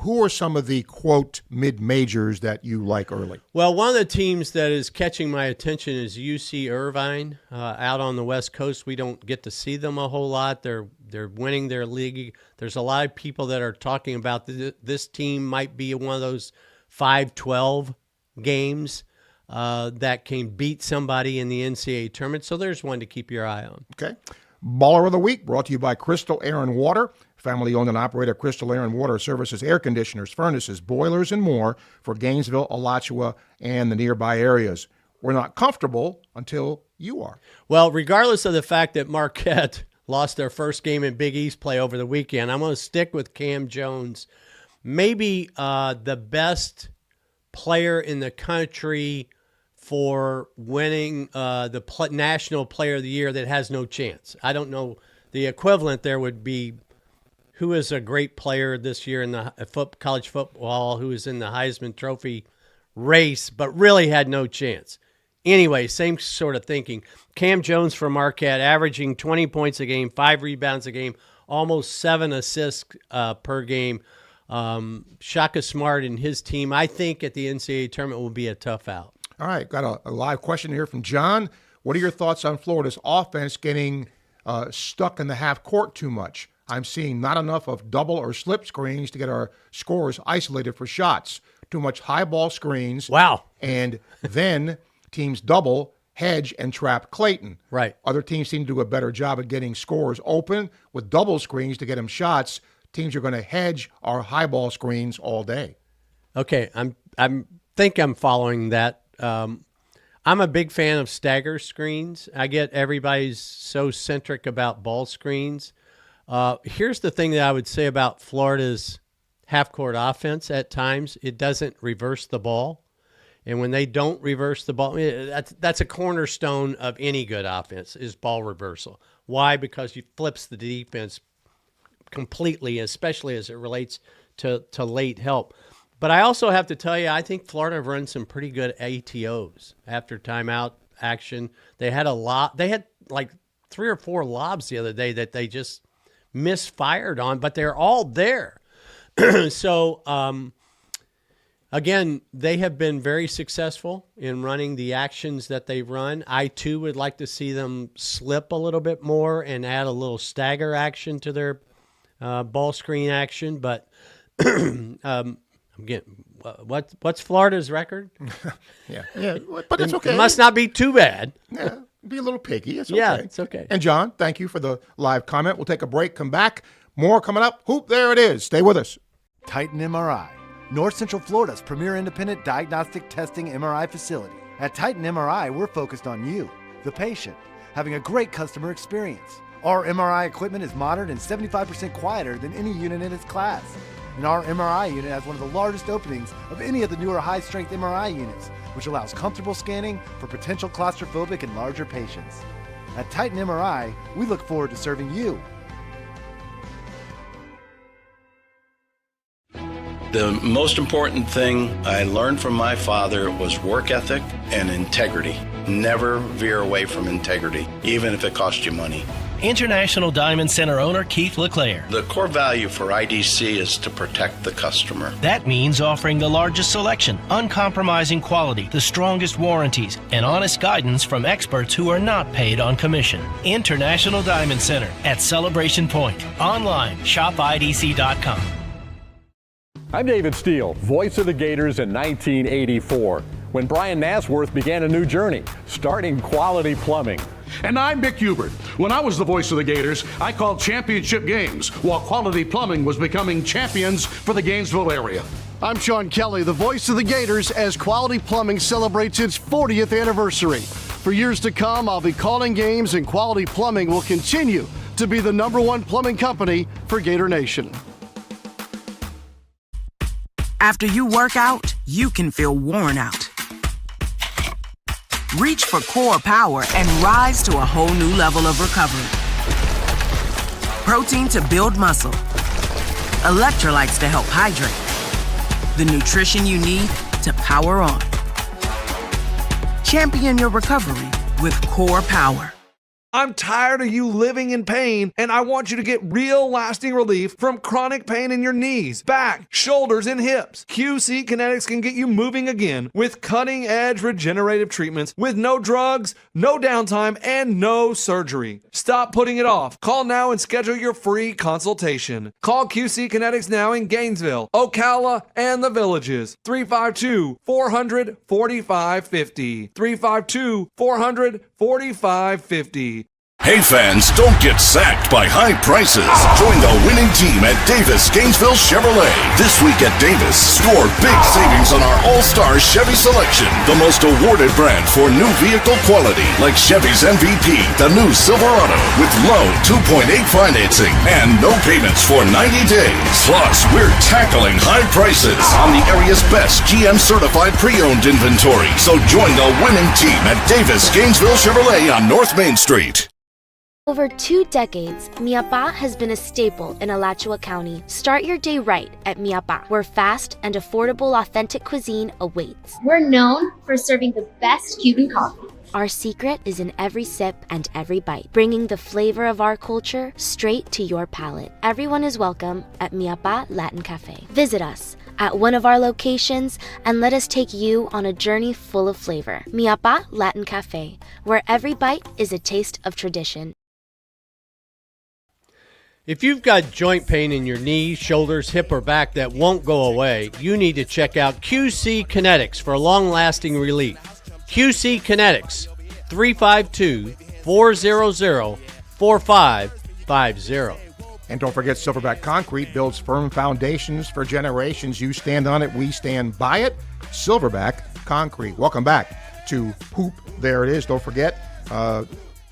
Who are some of the, quote, mid-majors that you like early? Well, one of the teams that is catching my attention is UC Irvine out on the West Coast. We don't get to see them a whole lot. They're winning their league. There's a lot of people that are talking about this team might be one of those 5-12 games that can beat somebody in the NCAA tournament. So there's one to keep your eye on. Okay. Baller of the Week brought to you by Crystal Air and Water. Family owned and operated, Crystal Air and Water services air conditioners, furnaces, boilers, and more for Gainesville, Alachua, and the nearby areas. We're not comfortable until you are. Well, regardless of the fact that Marquette lost their first game in Big East play over the weekend, I'm going to stick with Cam Jones. Maybe the best player in the country for winning the National Player of the Year that has no chance. I don't know. The equivalent there would be who is a great player this year in the college football, who is in the Heisman Trophy race, but really had no chance. Anyway, same sort of thinking. Cam Jones from Marquette, averaging 20 points a game, 5 rebounds a game, almost 7 assists per game. Shaka Smart and his team, I think at the NCAA tournament will be a tough out. All right, got a live question here from John. What are your thoughts on Florida's offense getting stuck in the half court too much? I'm seeing not enough of double or slip screens to get our scorers isolated for shots. Too much high ball screens. Wow. And then teams double, hedge, and trap Clayton. Right. Other teams seem to do a better job at getting scorers open with double screens to get them shots. Teams are going to hedge our high ball screens all day. Okay, I'm following that. I'm a big fan of stagger screens. I get everybody's so centric about ball screens. Here's the thing that I would say about Florida's half-court offense at times. It doesn't reverse the ball. And when they don't reverse the ball, that's a cornerstone of any good offense is ball reversal. Why? Because it flips the defense completely, especially as it relates to late help. But I also have to tell you, I think Florida have run some pretty good ATOs after timeout action. They had like 3 or 4 lobs the other day that they just misfired on, but they're all there. So, again, they have been very successful in running the actions that they run. I, too, would like to see them slip a little bit more and add a little stagger action to their ball screen action. But again, what's Florida's record? Yeah, but it's okay. It must not be too bad. Yeah, be a little picky. It's okay. Yeah, it's okay. And John, thank you for the live comment. We'll take a break, come back. More coming up. Hoop, there it is. Stay with us. Titan MRI, North Central Florida's premier independent diagnostic testing MRI facility. At Titan MRI, we're focused on you, the patient, having a great customer experience. Our MRI equipment is modern and 75% quieter than any unit in its class. And our MRI unit has one of the largest openings of any of the newer high-strength MRI units, which allows comfortable scanning for potential claustrophobic and larger patients. At Titan MRI, we look forward to serving you. The most important thing I learned from my father was work ethic and integrity. Never veer away from integrity, even if it costs you money. International Diamond Center owner Keith LeClaire. The core value for IDC is to protect the customer. That means offering the largest selection, uncompromising quality, the strongest warranties, and honest guidance from experts who are not paid on commission. International Diamond Center at Celebration Point. Online, shopidc.com. I'm David Steele, voice of the Gators in 1984, when Brian Nasworth began a new journey, starting Quality Plumbing. And I'm Mick Hubert. When I was the voice of the Gators, I called championship games, while Quality Plumbing was becoming champions for the Gainesville area. I'm Sean Kelly, the voice of the Gators, as Quality Plumbing celebrates its 40th anniversary. For years to come, I'll be calling games, and Quality Plumbing will continue to be the #1 plumbing company for Gator Nation. After you work out, you can feel worn out. Reach for core power and rise to a whole new level of recovery. Protein to build muscle. Electrolytes to help hydrate. The nutrition you need to power on. Champion your recovery with Core Power. I'm tired of you living in pain, and I want you to get real lasting relief from chronic pain in your knees, back, shoulders, and hips. QC Kinetics can get you moving again with cutting-edge regenerative treatments with no drugs, no downtime, and no surgery. Stop putting it off. Call now and schedule your free consultation. Call QC Kinetics now in Gainesville, Ocala, and the Villages. 352-400-4550. 352-400-4550. Hey fans, don't get sacked by high prices. Join the winning team at Davis Gainesville Chevrolet. This week at Davis, score big savings on our all-star Chevy selection. The most awarded brand for new vehicle quality, like Chevy's MVP, the new Silverado, with low 2.8 financing and no payments for 90 days. Plus, we're tackling high prices on the area's best GM-certified pre-owned inventory. So join the winning team at Davis Gainesville Chevrolet on North Main Street. Over 2 decades, Miapa has been a staple in Alachua County. Start your day right at Miapa, where fast and affordable authentic cuisine awaits. We're known for serving the best Cuban coffee. Our secret is in every sip and every bite, bringing the flavor of our culture straight to your palate. Everyone is welcome at Miapa Latin Cafe. Visit us at one of our locations and let us take you on a journey full of flavor. Miapa Latin Cafe, where every bite is a taste of tradition. If you've got joint pain in your knees, shoulders, hip, or back that won't go away, you need to check out QC Kinetics for long-lasting relief. QC Kinetics, 352-400-4550. And don't forget, Silverback Concrete builds firm foundations for generations. You stand on it, we stand by it. Silverback Concrete. Welcome back to Hoop. There it is. Don't forget the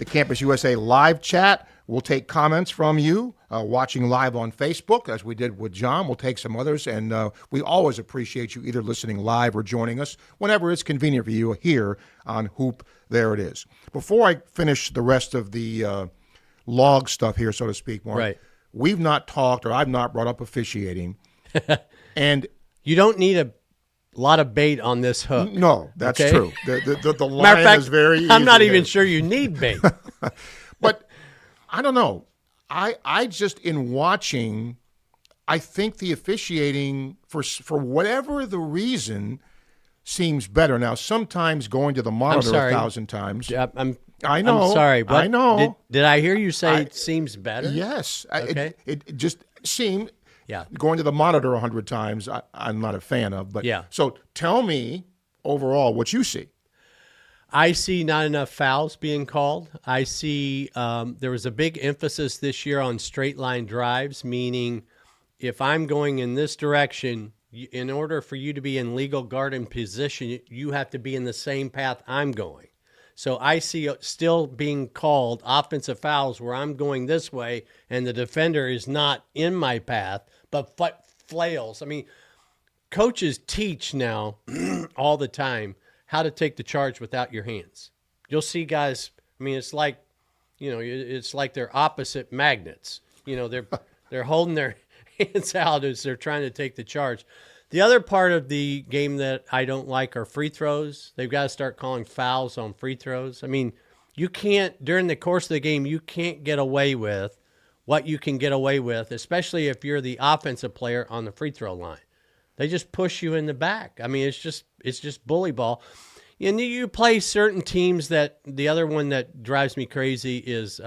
Campus USA live chat. We'll take comments from you watching live on Facebook, as we did with John. We'll take some others, and we always appreciate you either listening live or joining us whenever it's convenient for you here on Hoop. There it is. Before I finish the rest of the log stuff here, so to speak, Mark, right. We've not talked, or I've not brought up officiating. And you don't need a lot of bait on this hook. No, that's okay? true. The line Matter of fact, is very easy. I'm not even sure you need bait. But I don't know. I just, in watching, I think the officiating, for whatever the reason, seems better. Now, sometimes going to the monitor 1,000 times. I know. I'm sorry. What? I know. Did I hear you say it seems better? Yes. Okay. It just seemed, yeah. Going to the monitor 100 times, I'm not a fan of. But yeah. So tell me, overall, what you see. I see not enough fouls being called. I see there was a big emphasis this year on straight line drives, meaning if I'm going in this direction, in order for you to be in legal guarding position, you have to be in the same path I'm going. So I see still being called offensive fouls where I'm going this way and the defender is not in my path, but flails. I mean, coaches teach now all the time how to take the charge without your hands. You'll see guys, I mean, it's like, it's like they're opposite magnets. They're holding their hands out as they're trying to take the charge. The other part of the game that I don't like are free throws. They've got to start calling fouls on free throws. I mean, you can't, during the course of the game, you can't get away with what you can get away with, especially if you're the offensive player on the free throw line. They just push you in the back. I mean, it's just bully ball. And you play certain teams that, the other one that drives me crazy is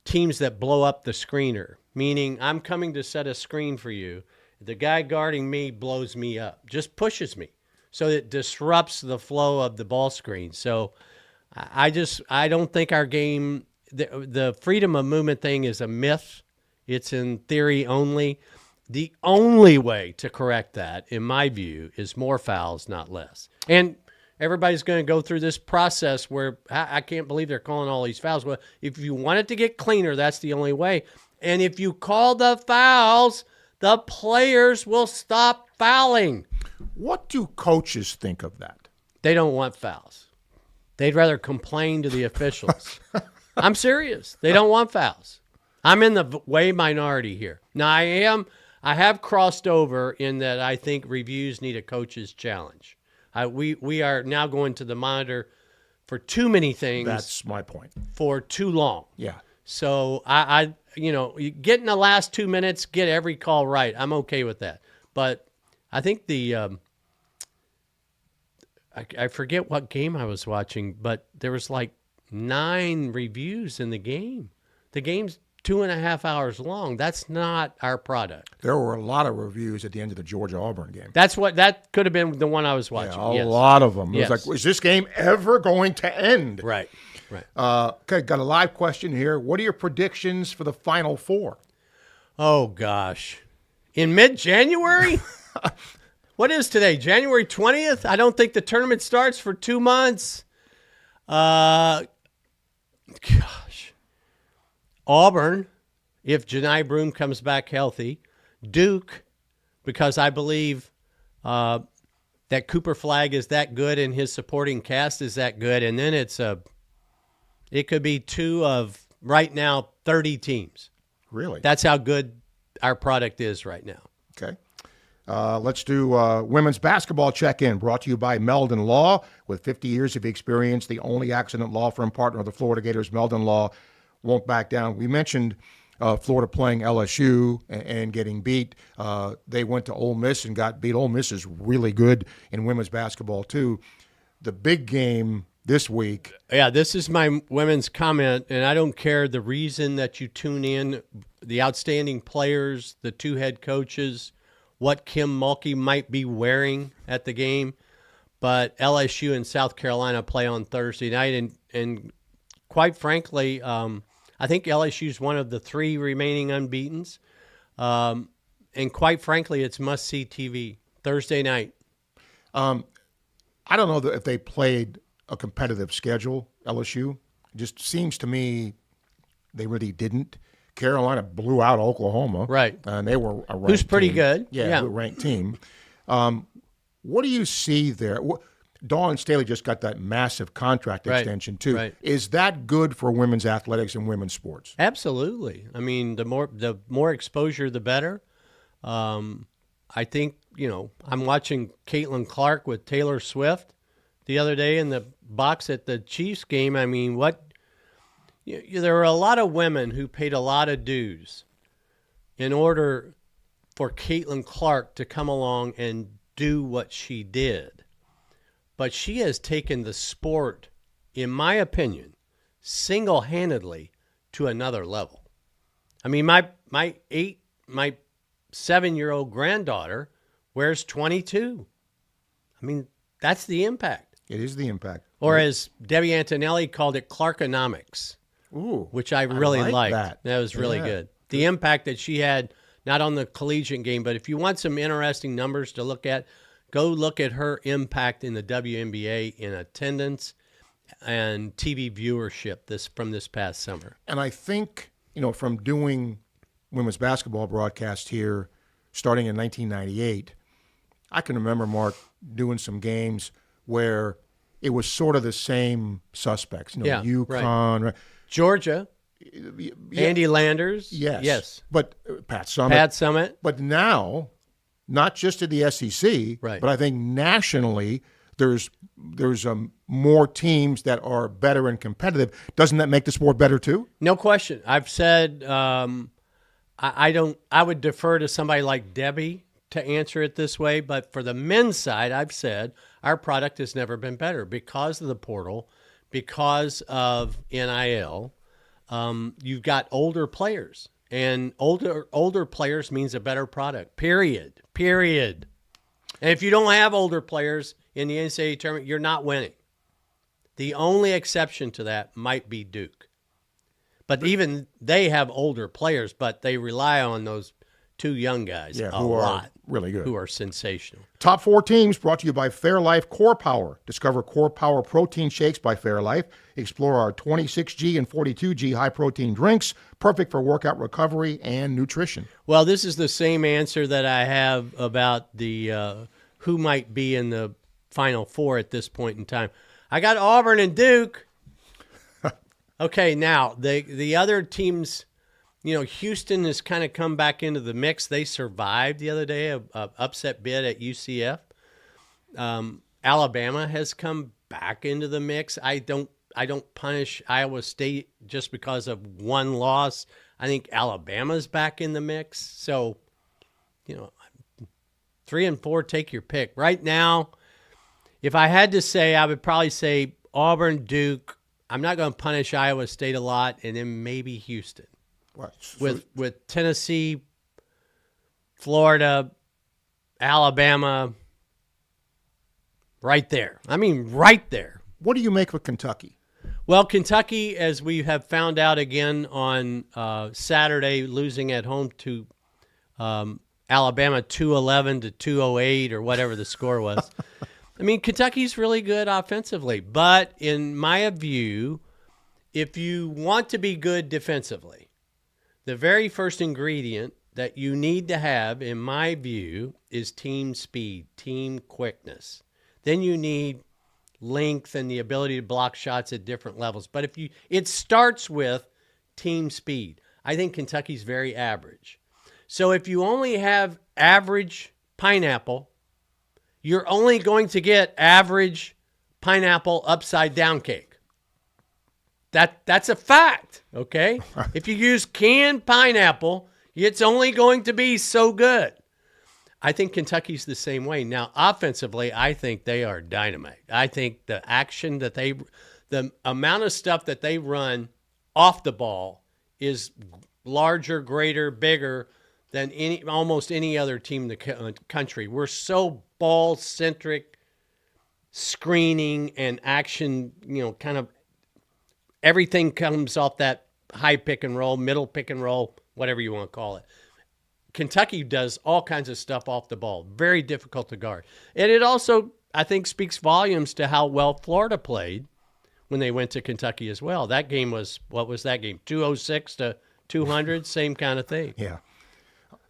teams that blow up the screener, meaning I'm coming to set a screen for you. The guy guarding me blows me up, just pushes me. So it disrupts the flow of the ball screen. So I don't think our game, the freedom of movement thing is a myth. It's in theory only. The only way to correct that, in my view, is more fouls, not less. And everybody's going to go through this process where I can't believe they're calling all these fouls. Well, if you want it to get cleaner, that's the only way. And if you call the fouls, the players will stop fouling. What do coaches think of that? They don't want fouls. They'd rather complain to the officials. I'm serious. They don't want fouls. I'm in the way minority here. Now, I have crossed over in that I think reviews need a coach's challenge. We are now going to the monitor for too many things. That's my point. For too long. Yeah. So you get in the last 2 minutes, get every call right. I'm okay with that. But I think I forget what game I was watching, but there was like 9 reviews in the game. The game's 2.5 hours long. That's not our product. There were a lot of reviews at the end of the Georgia-Auburn game. That could have been the one I was watching. Yeah, a lot of them. It Yes. was like, is this game ever going to end? Right. Okay, got a live question here. What are your predictions for the Final Four? Oh, gosh. In mid-January? What is today? January 20th? I don't think the tournament starts for 2 months. Gosh. Auburn, if Janai Broome comes back healthy. Duke, because I believe that Cooper Flagg is that good and his supporting cast is that good. And then it could be 2 of, right now, 30 teams. Really? That's how good our product is right now. Okay. Let's do women's basketball check-in, brought to you by Meldon Law. With 50 years of experience, the only accident law firm partner of the Florida Gators, Meldon Law, won't back down. We mentioned Florida playing LSU and getting beat. They went to Ole Miss and got beat. Ole Miss is really good in women's basketball, too. The big game this week. Yeah, this is my women's comment, and I don't care the reason that you tune in, the outstanding players, the 2 head coaches, what Kim Mulkey might be wearing at the game, but LSU and South Carolina play on Thursday night, and quite frankly, I think LSU is one of the 3 remaining unbeatens, and quite frankly, it's must-see TV Thursday night. I don't know if they played a competitive schedule, LSU. It just seems to me they really didn't. Carolina blew out Oklahoma. Right. And they were a ranked Who's pretty team. good. Yeah, a ranked team. What do you see there? Dawn Staley just got that massive contract extension, too. Right. Is that good for women's athletics and women's sports? Absolutely. I mean, the more exposure, the better. I think, I'm watching Caitlin Clark with Taylor Swift the other day in the box at the Chiefs game. I mean, there were a lot of women who paid a lot of dues in order for Caitlin Clark to come along and do what she did. But she has taken the sport, in my opinion, single-handedly to another level. I mean, my 7-year-old granddaughter wears 22. I mean, that's the impact. It is the impact. Or as Debbie Antonelli called it, Clarkonomics. Ooh, which I really like liked. That was really good. The impact that she had, not on the collegiate game, but if you want some interesting numbers to look at, go look at her impact in the WNBA in attendance and TV viewership from this past summer. And I think, from doing women's basketball broadcast here starting in 1998, I can remember, Mark, doing some games where it was sort of the same suspects. UConn, right. Georgia, Andy Landers. Yes. But Pat Summitt. But now, not just at the SEC, right, but I think nationally, there's more teams that are better and competitive. Doesn't that make the sport better too? No question. I've said I would defer to somebody like Debbie to answer it this way, but for the men's side, I've said our product has never been better because of the portal, because of NIL. You've got older players, and older players means a better product, period. And if you don't have older players in the NCAA tournament, you're not winning. The only exception to that might be Duke. But even they have older players, but they rely on those two young guys, who are really good, who are sensational. Top 4 teams brought to you by Fairlife Core Power. Discover Core Power protein shakes by Fairlife. Explore our 26G and 42G high protein drinks, perfect for workout recovery and nutrition. Well, this is the same answer that I have about the who might be in the Final Four at this point in time. I got Auburn and Duke. Okay, now the other teams. Houston has kind of come back into the mix. They survived the other day, a upset bid at UCF. Alabama has come back into the mix. I don't punish Iowa State just because of one loss. I think Alabama's back in the mix. So, 3 and 4, take your pick. Right now, if I had to say, I would probably say Auburn, Duke. I'm not going to punish Iowa State a lot, and then maybe Houston. With Tennessee, Florida, Alabama, right there. I mean, right there. What do you make of Kentucky? Well, Kentucky, as we have found out again on Saturday, losing at home to Alabama 211 to 208 or whatever the score was. I mean, Kentucky's really good offensively. But in my view, if you want to be good defensively, the very first ingredient that you need to have, in my view, is team speed, team quickness. Then you need length and the ability to block shots at different levels. But it starts with team speed. I think Kentucky's very average. So if you only have average pineapple, you're only going to get average pineapple upside down cake. That's a fact, okay? If you use canned pineapple, it's only going to be so good. I think Kentucky's the same way. Now, offensively, I think they are dynamite. I think the action that the amount of stuff that they run off the ball is larger, greater, bigger than almost any other team in the country. We're so ball-centric, screening and action, kind of everything comes off that high pick and roll, middle pick and roll, whatever you want to call it. Kentucky does all kinds of stuff off the ball. Very difficult to guard. And it also, I think, speaks volumes to how well Florida played when they went to Kentucky as well. That game was, what was that game? 206 to 200, same kind of thing. Yeah.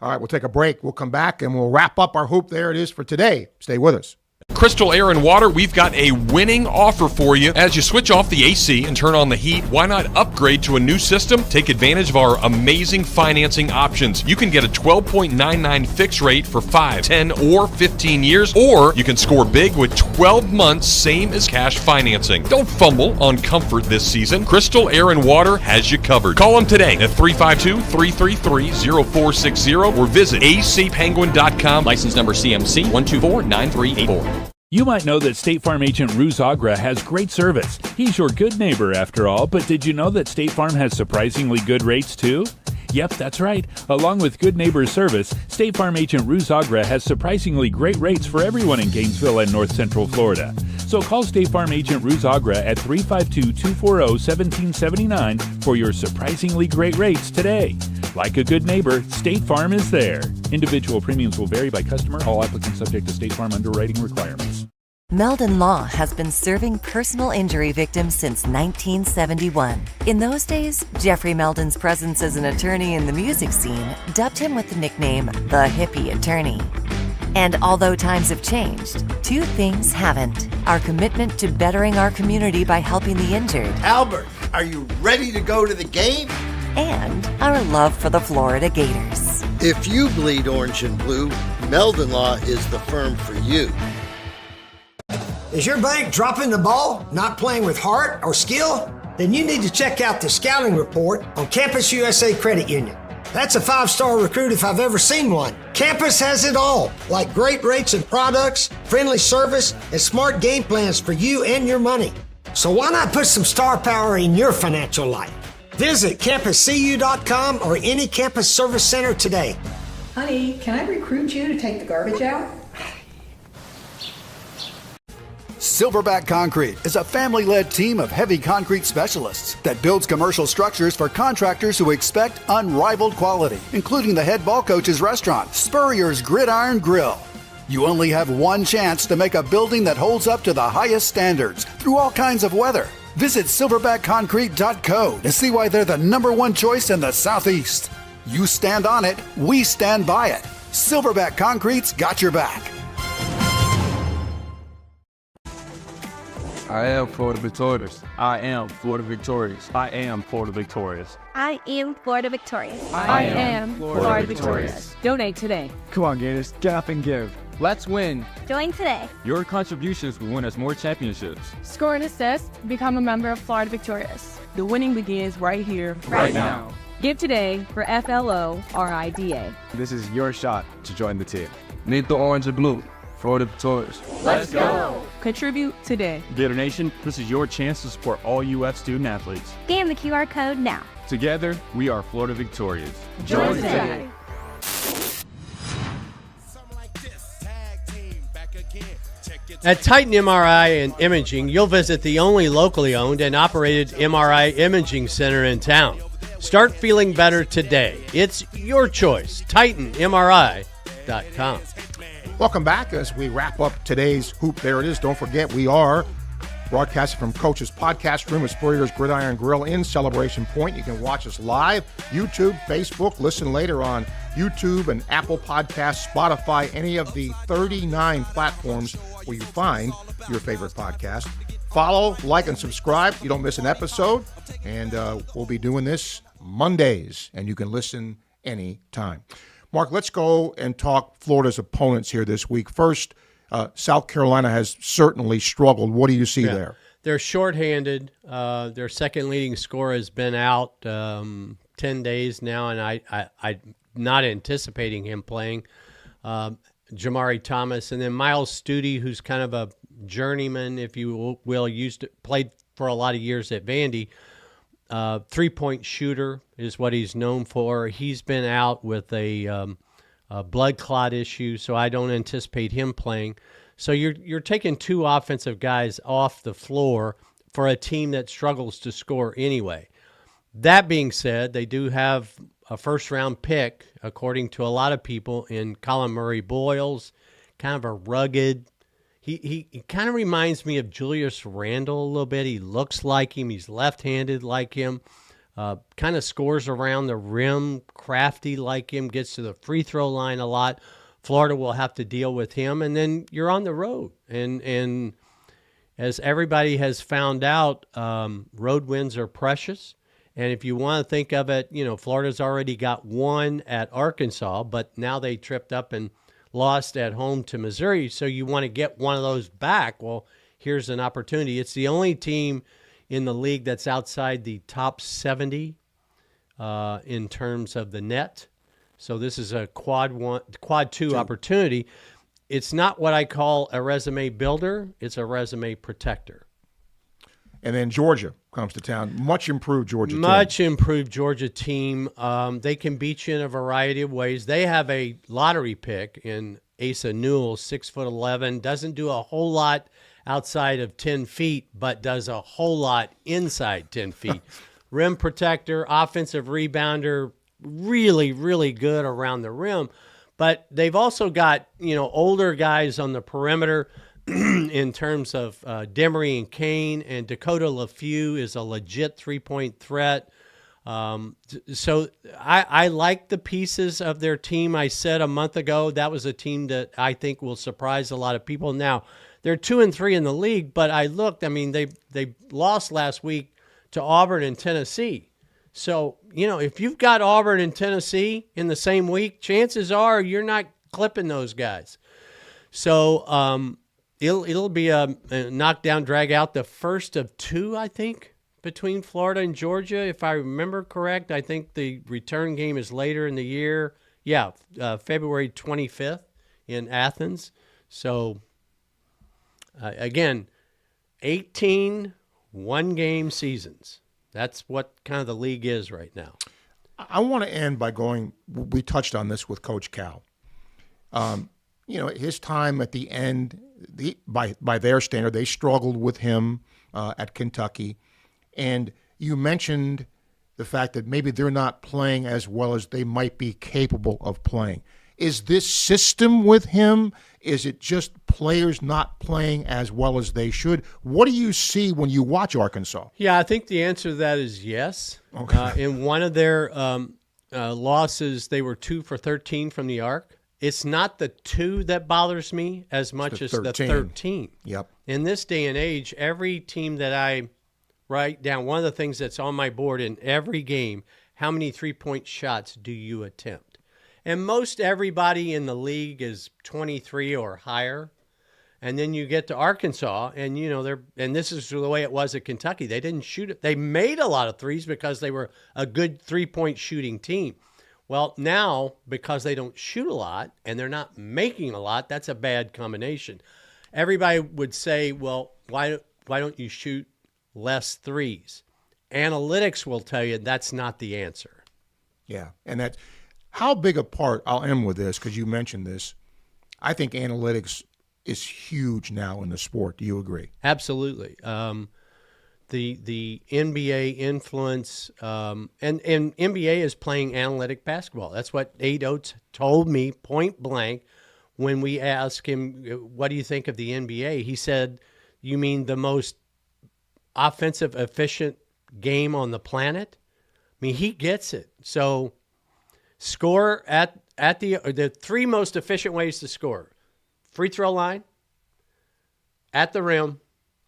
All right, we'll take a break. We'll come back and we'll wrap up our hoop. There it is for today. Stay with us. Crystal Air and Water, we've got a winning offer for you. As you switch off the AC and turn on the heat, why not upgrade to a new system? Take advantage of our amazing financing options. You can get a 12.99 fixed rate for 5, 10, or 15 years, or you can score big with 12 months, same as cash financing. Don't fumble on comfort this season. Crystal Air and Water has you covered. Call them today at 352-333-0460 or visit acpenguin.com. License number CMC 1249384. You might know that State Farm agent Ruz Agra has great service. He's your good neighbor after all, but did you know that State Farm has surprisingly good rates too? Yep, that's right. Along with good neighbor service, State Farm agent Ruz Agra has surprisingly great rates for everyone in Gainesville and North Central Florida. So call State Farm agent Ruz Agra at 352-240-1779 for your surprisingly great rates today. Like a good neighbor, State Farm is there. Individual premiums will vary by customer. All applicants subject to State Farm underwriting requirements. Meldon Law has been serving personal injury victims since 1971. In those days, Jeffrey Meldon's presence as an attorney in the music scene dubbed him with the nickname the Hippie Attorney. And although times have changed, two things haven't. Our commitment to bettering our community by helping the injured. Albert, are you ready to go to the game? And our love for the Florida Gators. If you bleed orange and blue, Meldon Law is the firm for you. Is your bank dropping the ball, not playing with heart or skill? Then you need to check out the scouting report on Campus USA Credit Union. That's a 5-star recruit if I've ever seen one. Campus has it all, like great rates and products, friendly service, and smart game plans for you and your money. So why not put some star power in your financial life? Visit campuscu.com or any campus service center today. Honey, can I recruit you to take the garbage out? Silverback Concrete is a family-led team of heavy concrete specialists that builds commercial structures for contractors who expect unrivaled quality, including the head ball coach's restaurant, Spurrier's Gridiron Grille. You only have one chance to make a building that holds up to the highest standards through all kinds of weather. Visit silverbackconcrete.co to see why they're the #1 choice in the Southeast. You stand on it, we stand by it. Silverback Concrete's got your back. I am Florida Victorious. I am Florida Victorious. I am Florida Victorious. I am Florida Victorious. I am Florida Victorious. Donate today. Come on, Gators, get up and give. Let's win. Join today. Your contributions will win us more championships. Score and assist. Become a member of Florida Victorious. The winning begins right here, right now. Give today for FLORIDA. This is your shot to join the team. Need the orange and blue. Florida Victorious. Let's go. Contribute today. Gator Nation, this is your chance to support all UF student athletes. Scan the QR code now. Together, we are Florida Victorious. Join today. At Titan MRI and Imaging, you'll visit the only locally owned and operated MRI imaging center in town. Start feeling better today. It's your choice. TitanMRI.com. Welcome back as we wrap up today's Hoop. There it is. Don't forget, we are broadcasting from Coach's Podcast Room at Spurrier's Gridiron Grill in Celebration Point. You can watch us live, YouTube, Facebook, listen later on YouTube and Apple Podcasts, Spotify, any of the 39 platforms where you find your favorite podcast. Follow, like, and subscribe. You don't miss an episode. And we'll be doing this Mondays, and you can listen anytime. Mark, let's go and talk Florida's opponents here this week. First, South Carolina has certainly struggled. What do you see there? They're shorthanded. Their second leading scorer has been out 10 days now, and I'm not anticipating him playing. Jamari Thomas, and then Miles Studi, who's kind of a journeyman, if you will, played for a lot of years at Vandy. Three-point shooter is what he's known for. He's been out with a blood clot issue, so I don't anticipate him playing. So you're taking two offensive guys off the floor for a team that struggles to score anyway. That being said, they do have a first-round pick, according to a lot of people, in Colin Murray Boyles, kind of a rugged. He kind of reminds me of Julius Randle a little bit. He looks like him. He's left-handed like him. Kind of scores around the rim, crafty like him, gets to the free throw line a lot. Florida will have to deal with him, and then you're on the road. And as everybody has found out, road wins are precious. And if you want to think of it, Florida's already got one at Arkansas, but now they tripped up and lost at home to Missouri. So you want to get one of those back. Well, here's an opportunity. It's the only team in the league that's outside the top 70 in terms of the net. So this is a quad two opportunity. It's not what I call a resume builder. It's a resume protector. And then Georgia comes to town. Much improved Georgia team. Much improved Georgia team. They can beat you in a variety of ways. They have a lottery pick in Asa Newell, 6'11", doesn't do a whole lot outside of 10 feet, but does a whole lot inside 10 feet. Rim protector, offensive rebounder, really, really good around the rim. But they've also got, older guys on the perimeter in terms of Demery and Kane, and Dakota LaFew is a legit three-point threat. So I like the pieces of their team. I said a month ago that was a team that I think will surprise a lot of people. Now, they're 2-3 in the league, but I looked. They lost last week to Auburn and Tennessee. So, if you've got Auburn and Tennessee in the same week, chances are you're not clipping those guys. So it'll be a knockdown, drag out, the first of two, I think, between Florida and Georgia, if I remember correct. I think the return game is later in the year. Yeah, February 25th in Athens. So, again, 18 one-game seasons. That's what kind of the league is right now. I want to end by we touched on this with Coach Cal. His time at the end by their standard, they struggled with him at Kentucky. And you mentioned the fact that maybe they're not playing as well as they might be capable of playing. Is this system with him? Is it just players not playing as well as they should? What do you see when you watch Arkansas? Yeah, I think the answer to that is yes. Okay. In one of their losses, they were 2 for 13 from the arc. It's not the 2 that bothers me as much as the 13. Yep. In this day and age, every team that I write down, one of the things that's on my board in every game, how many three-point shots do you attempt? And most everybody in the league is 23 or higher. And then you get to Arkansas, and and this is the way it was at Kentucky. They didn't shoot it. They made a lot of threes because they were a good three-point shooting team. Well, now because they don't shoot a lot and they're not making a lot, that's a bad combination. Everybody would say, well, why don't you shoot less threes? Analytics will tell you that's not the answer. Yeah, and that's how big a part, I'll end with this because you mentioned this, I think analytics is huge now in the sport. Do you agree? Absolutely. The NBA influence, and NBA is playing analytic basketball. That's what Nate Oates told me point blank when we asked him, what do you think of the NBA? He said, you mean the most offensive efficient game on the planet? I mean, he gets it. So score at the 3 most efficient ways to score: free throw line, at the rim,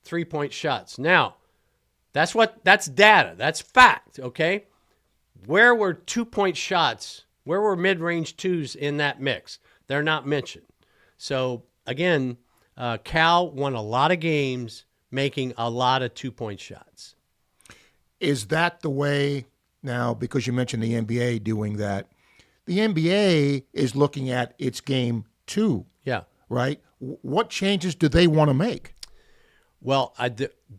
3-point shots. Now, that's data. That's fact, okay? Where were 2-point shots? Where were mid-range twos in that mix? They're not mentioned. So, again, Cal won a lot of games making a lot of 2-point shots. Is that the way now, because you mentioned the NBA doing that, the NBA is looking at its game too. Yeah. Right? What changes do they want to make? Well,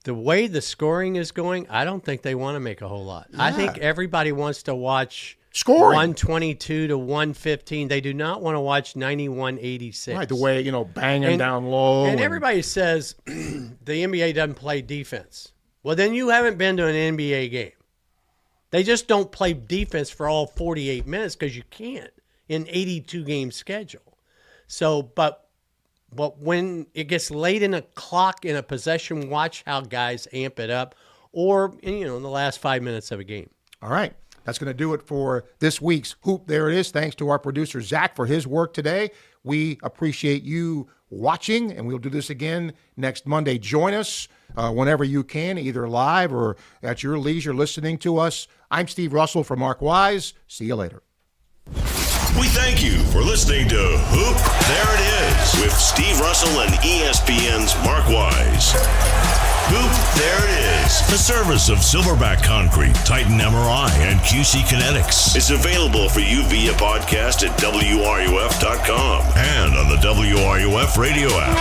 the way the scoring is going, I don't think they want to make a whole lot. Yeah. I think everybody wants to watch scoring 122 to 115. They do not want to watch 91-86. Right, the way, banging down low. And everybody says the NBA doesn't play defense. Well, then you haven't been to an NBA game. They just don't play defense for all 48 minutes because you can't in 82-game schedule. So, but when it gets late in a clock in a possession, watch how guys amp it up, or in the last 5 minutes of a game. All right. That's going to do it for this week's Hoop. There it is. Thanks to our producer, Zach, for his work today. We appreciate you watching, and we'll do this again next Monday. Join us whenever you can, either live or at your leisure listening to us. I'm Steve Russell for Mark Wise. See you later. We thank you for listening to Hoop. There it is with Steve Russell and ESPN's Mark Wise. Hoop, there it is. The service of Silverback Concrete, Titan MRI, and QC Kinetics is available for you via podcast at WRUF.com and on the WRUF radio app.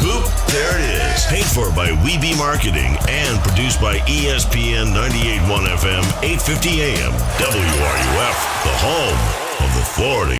Hoop, there it is. Paid for by WeBe Marketing and produced by ESPN 98.1 FM, 850 AM, WRUF, the home of the Florida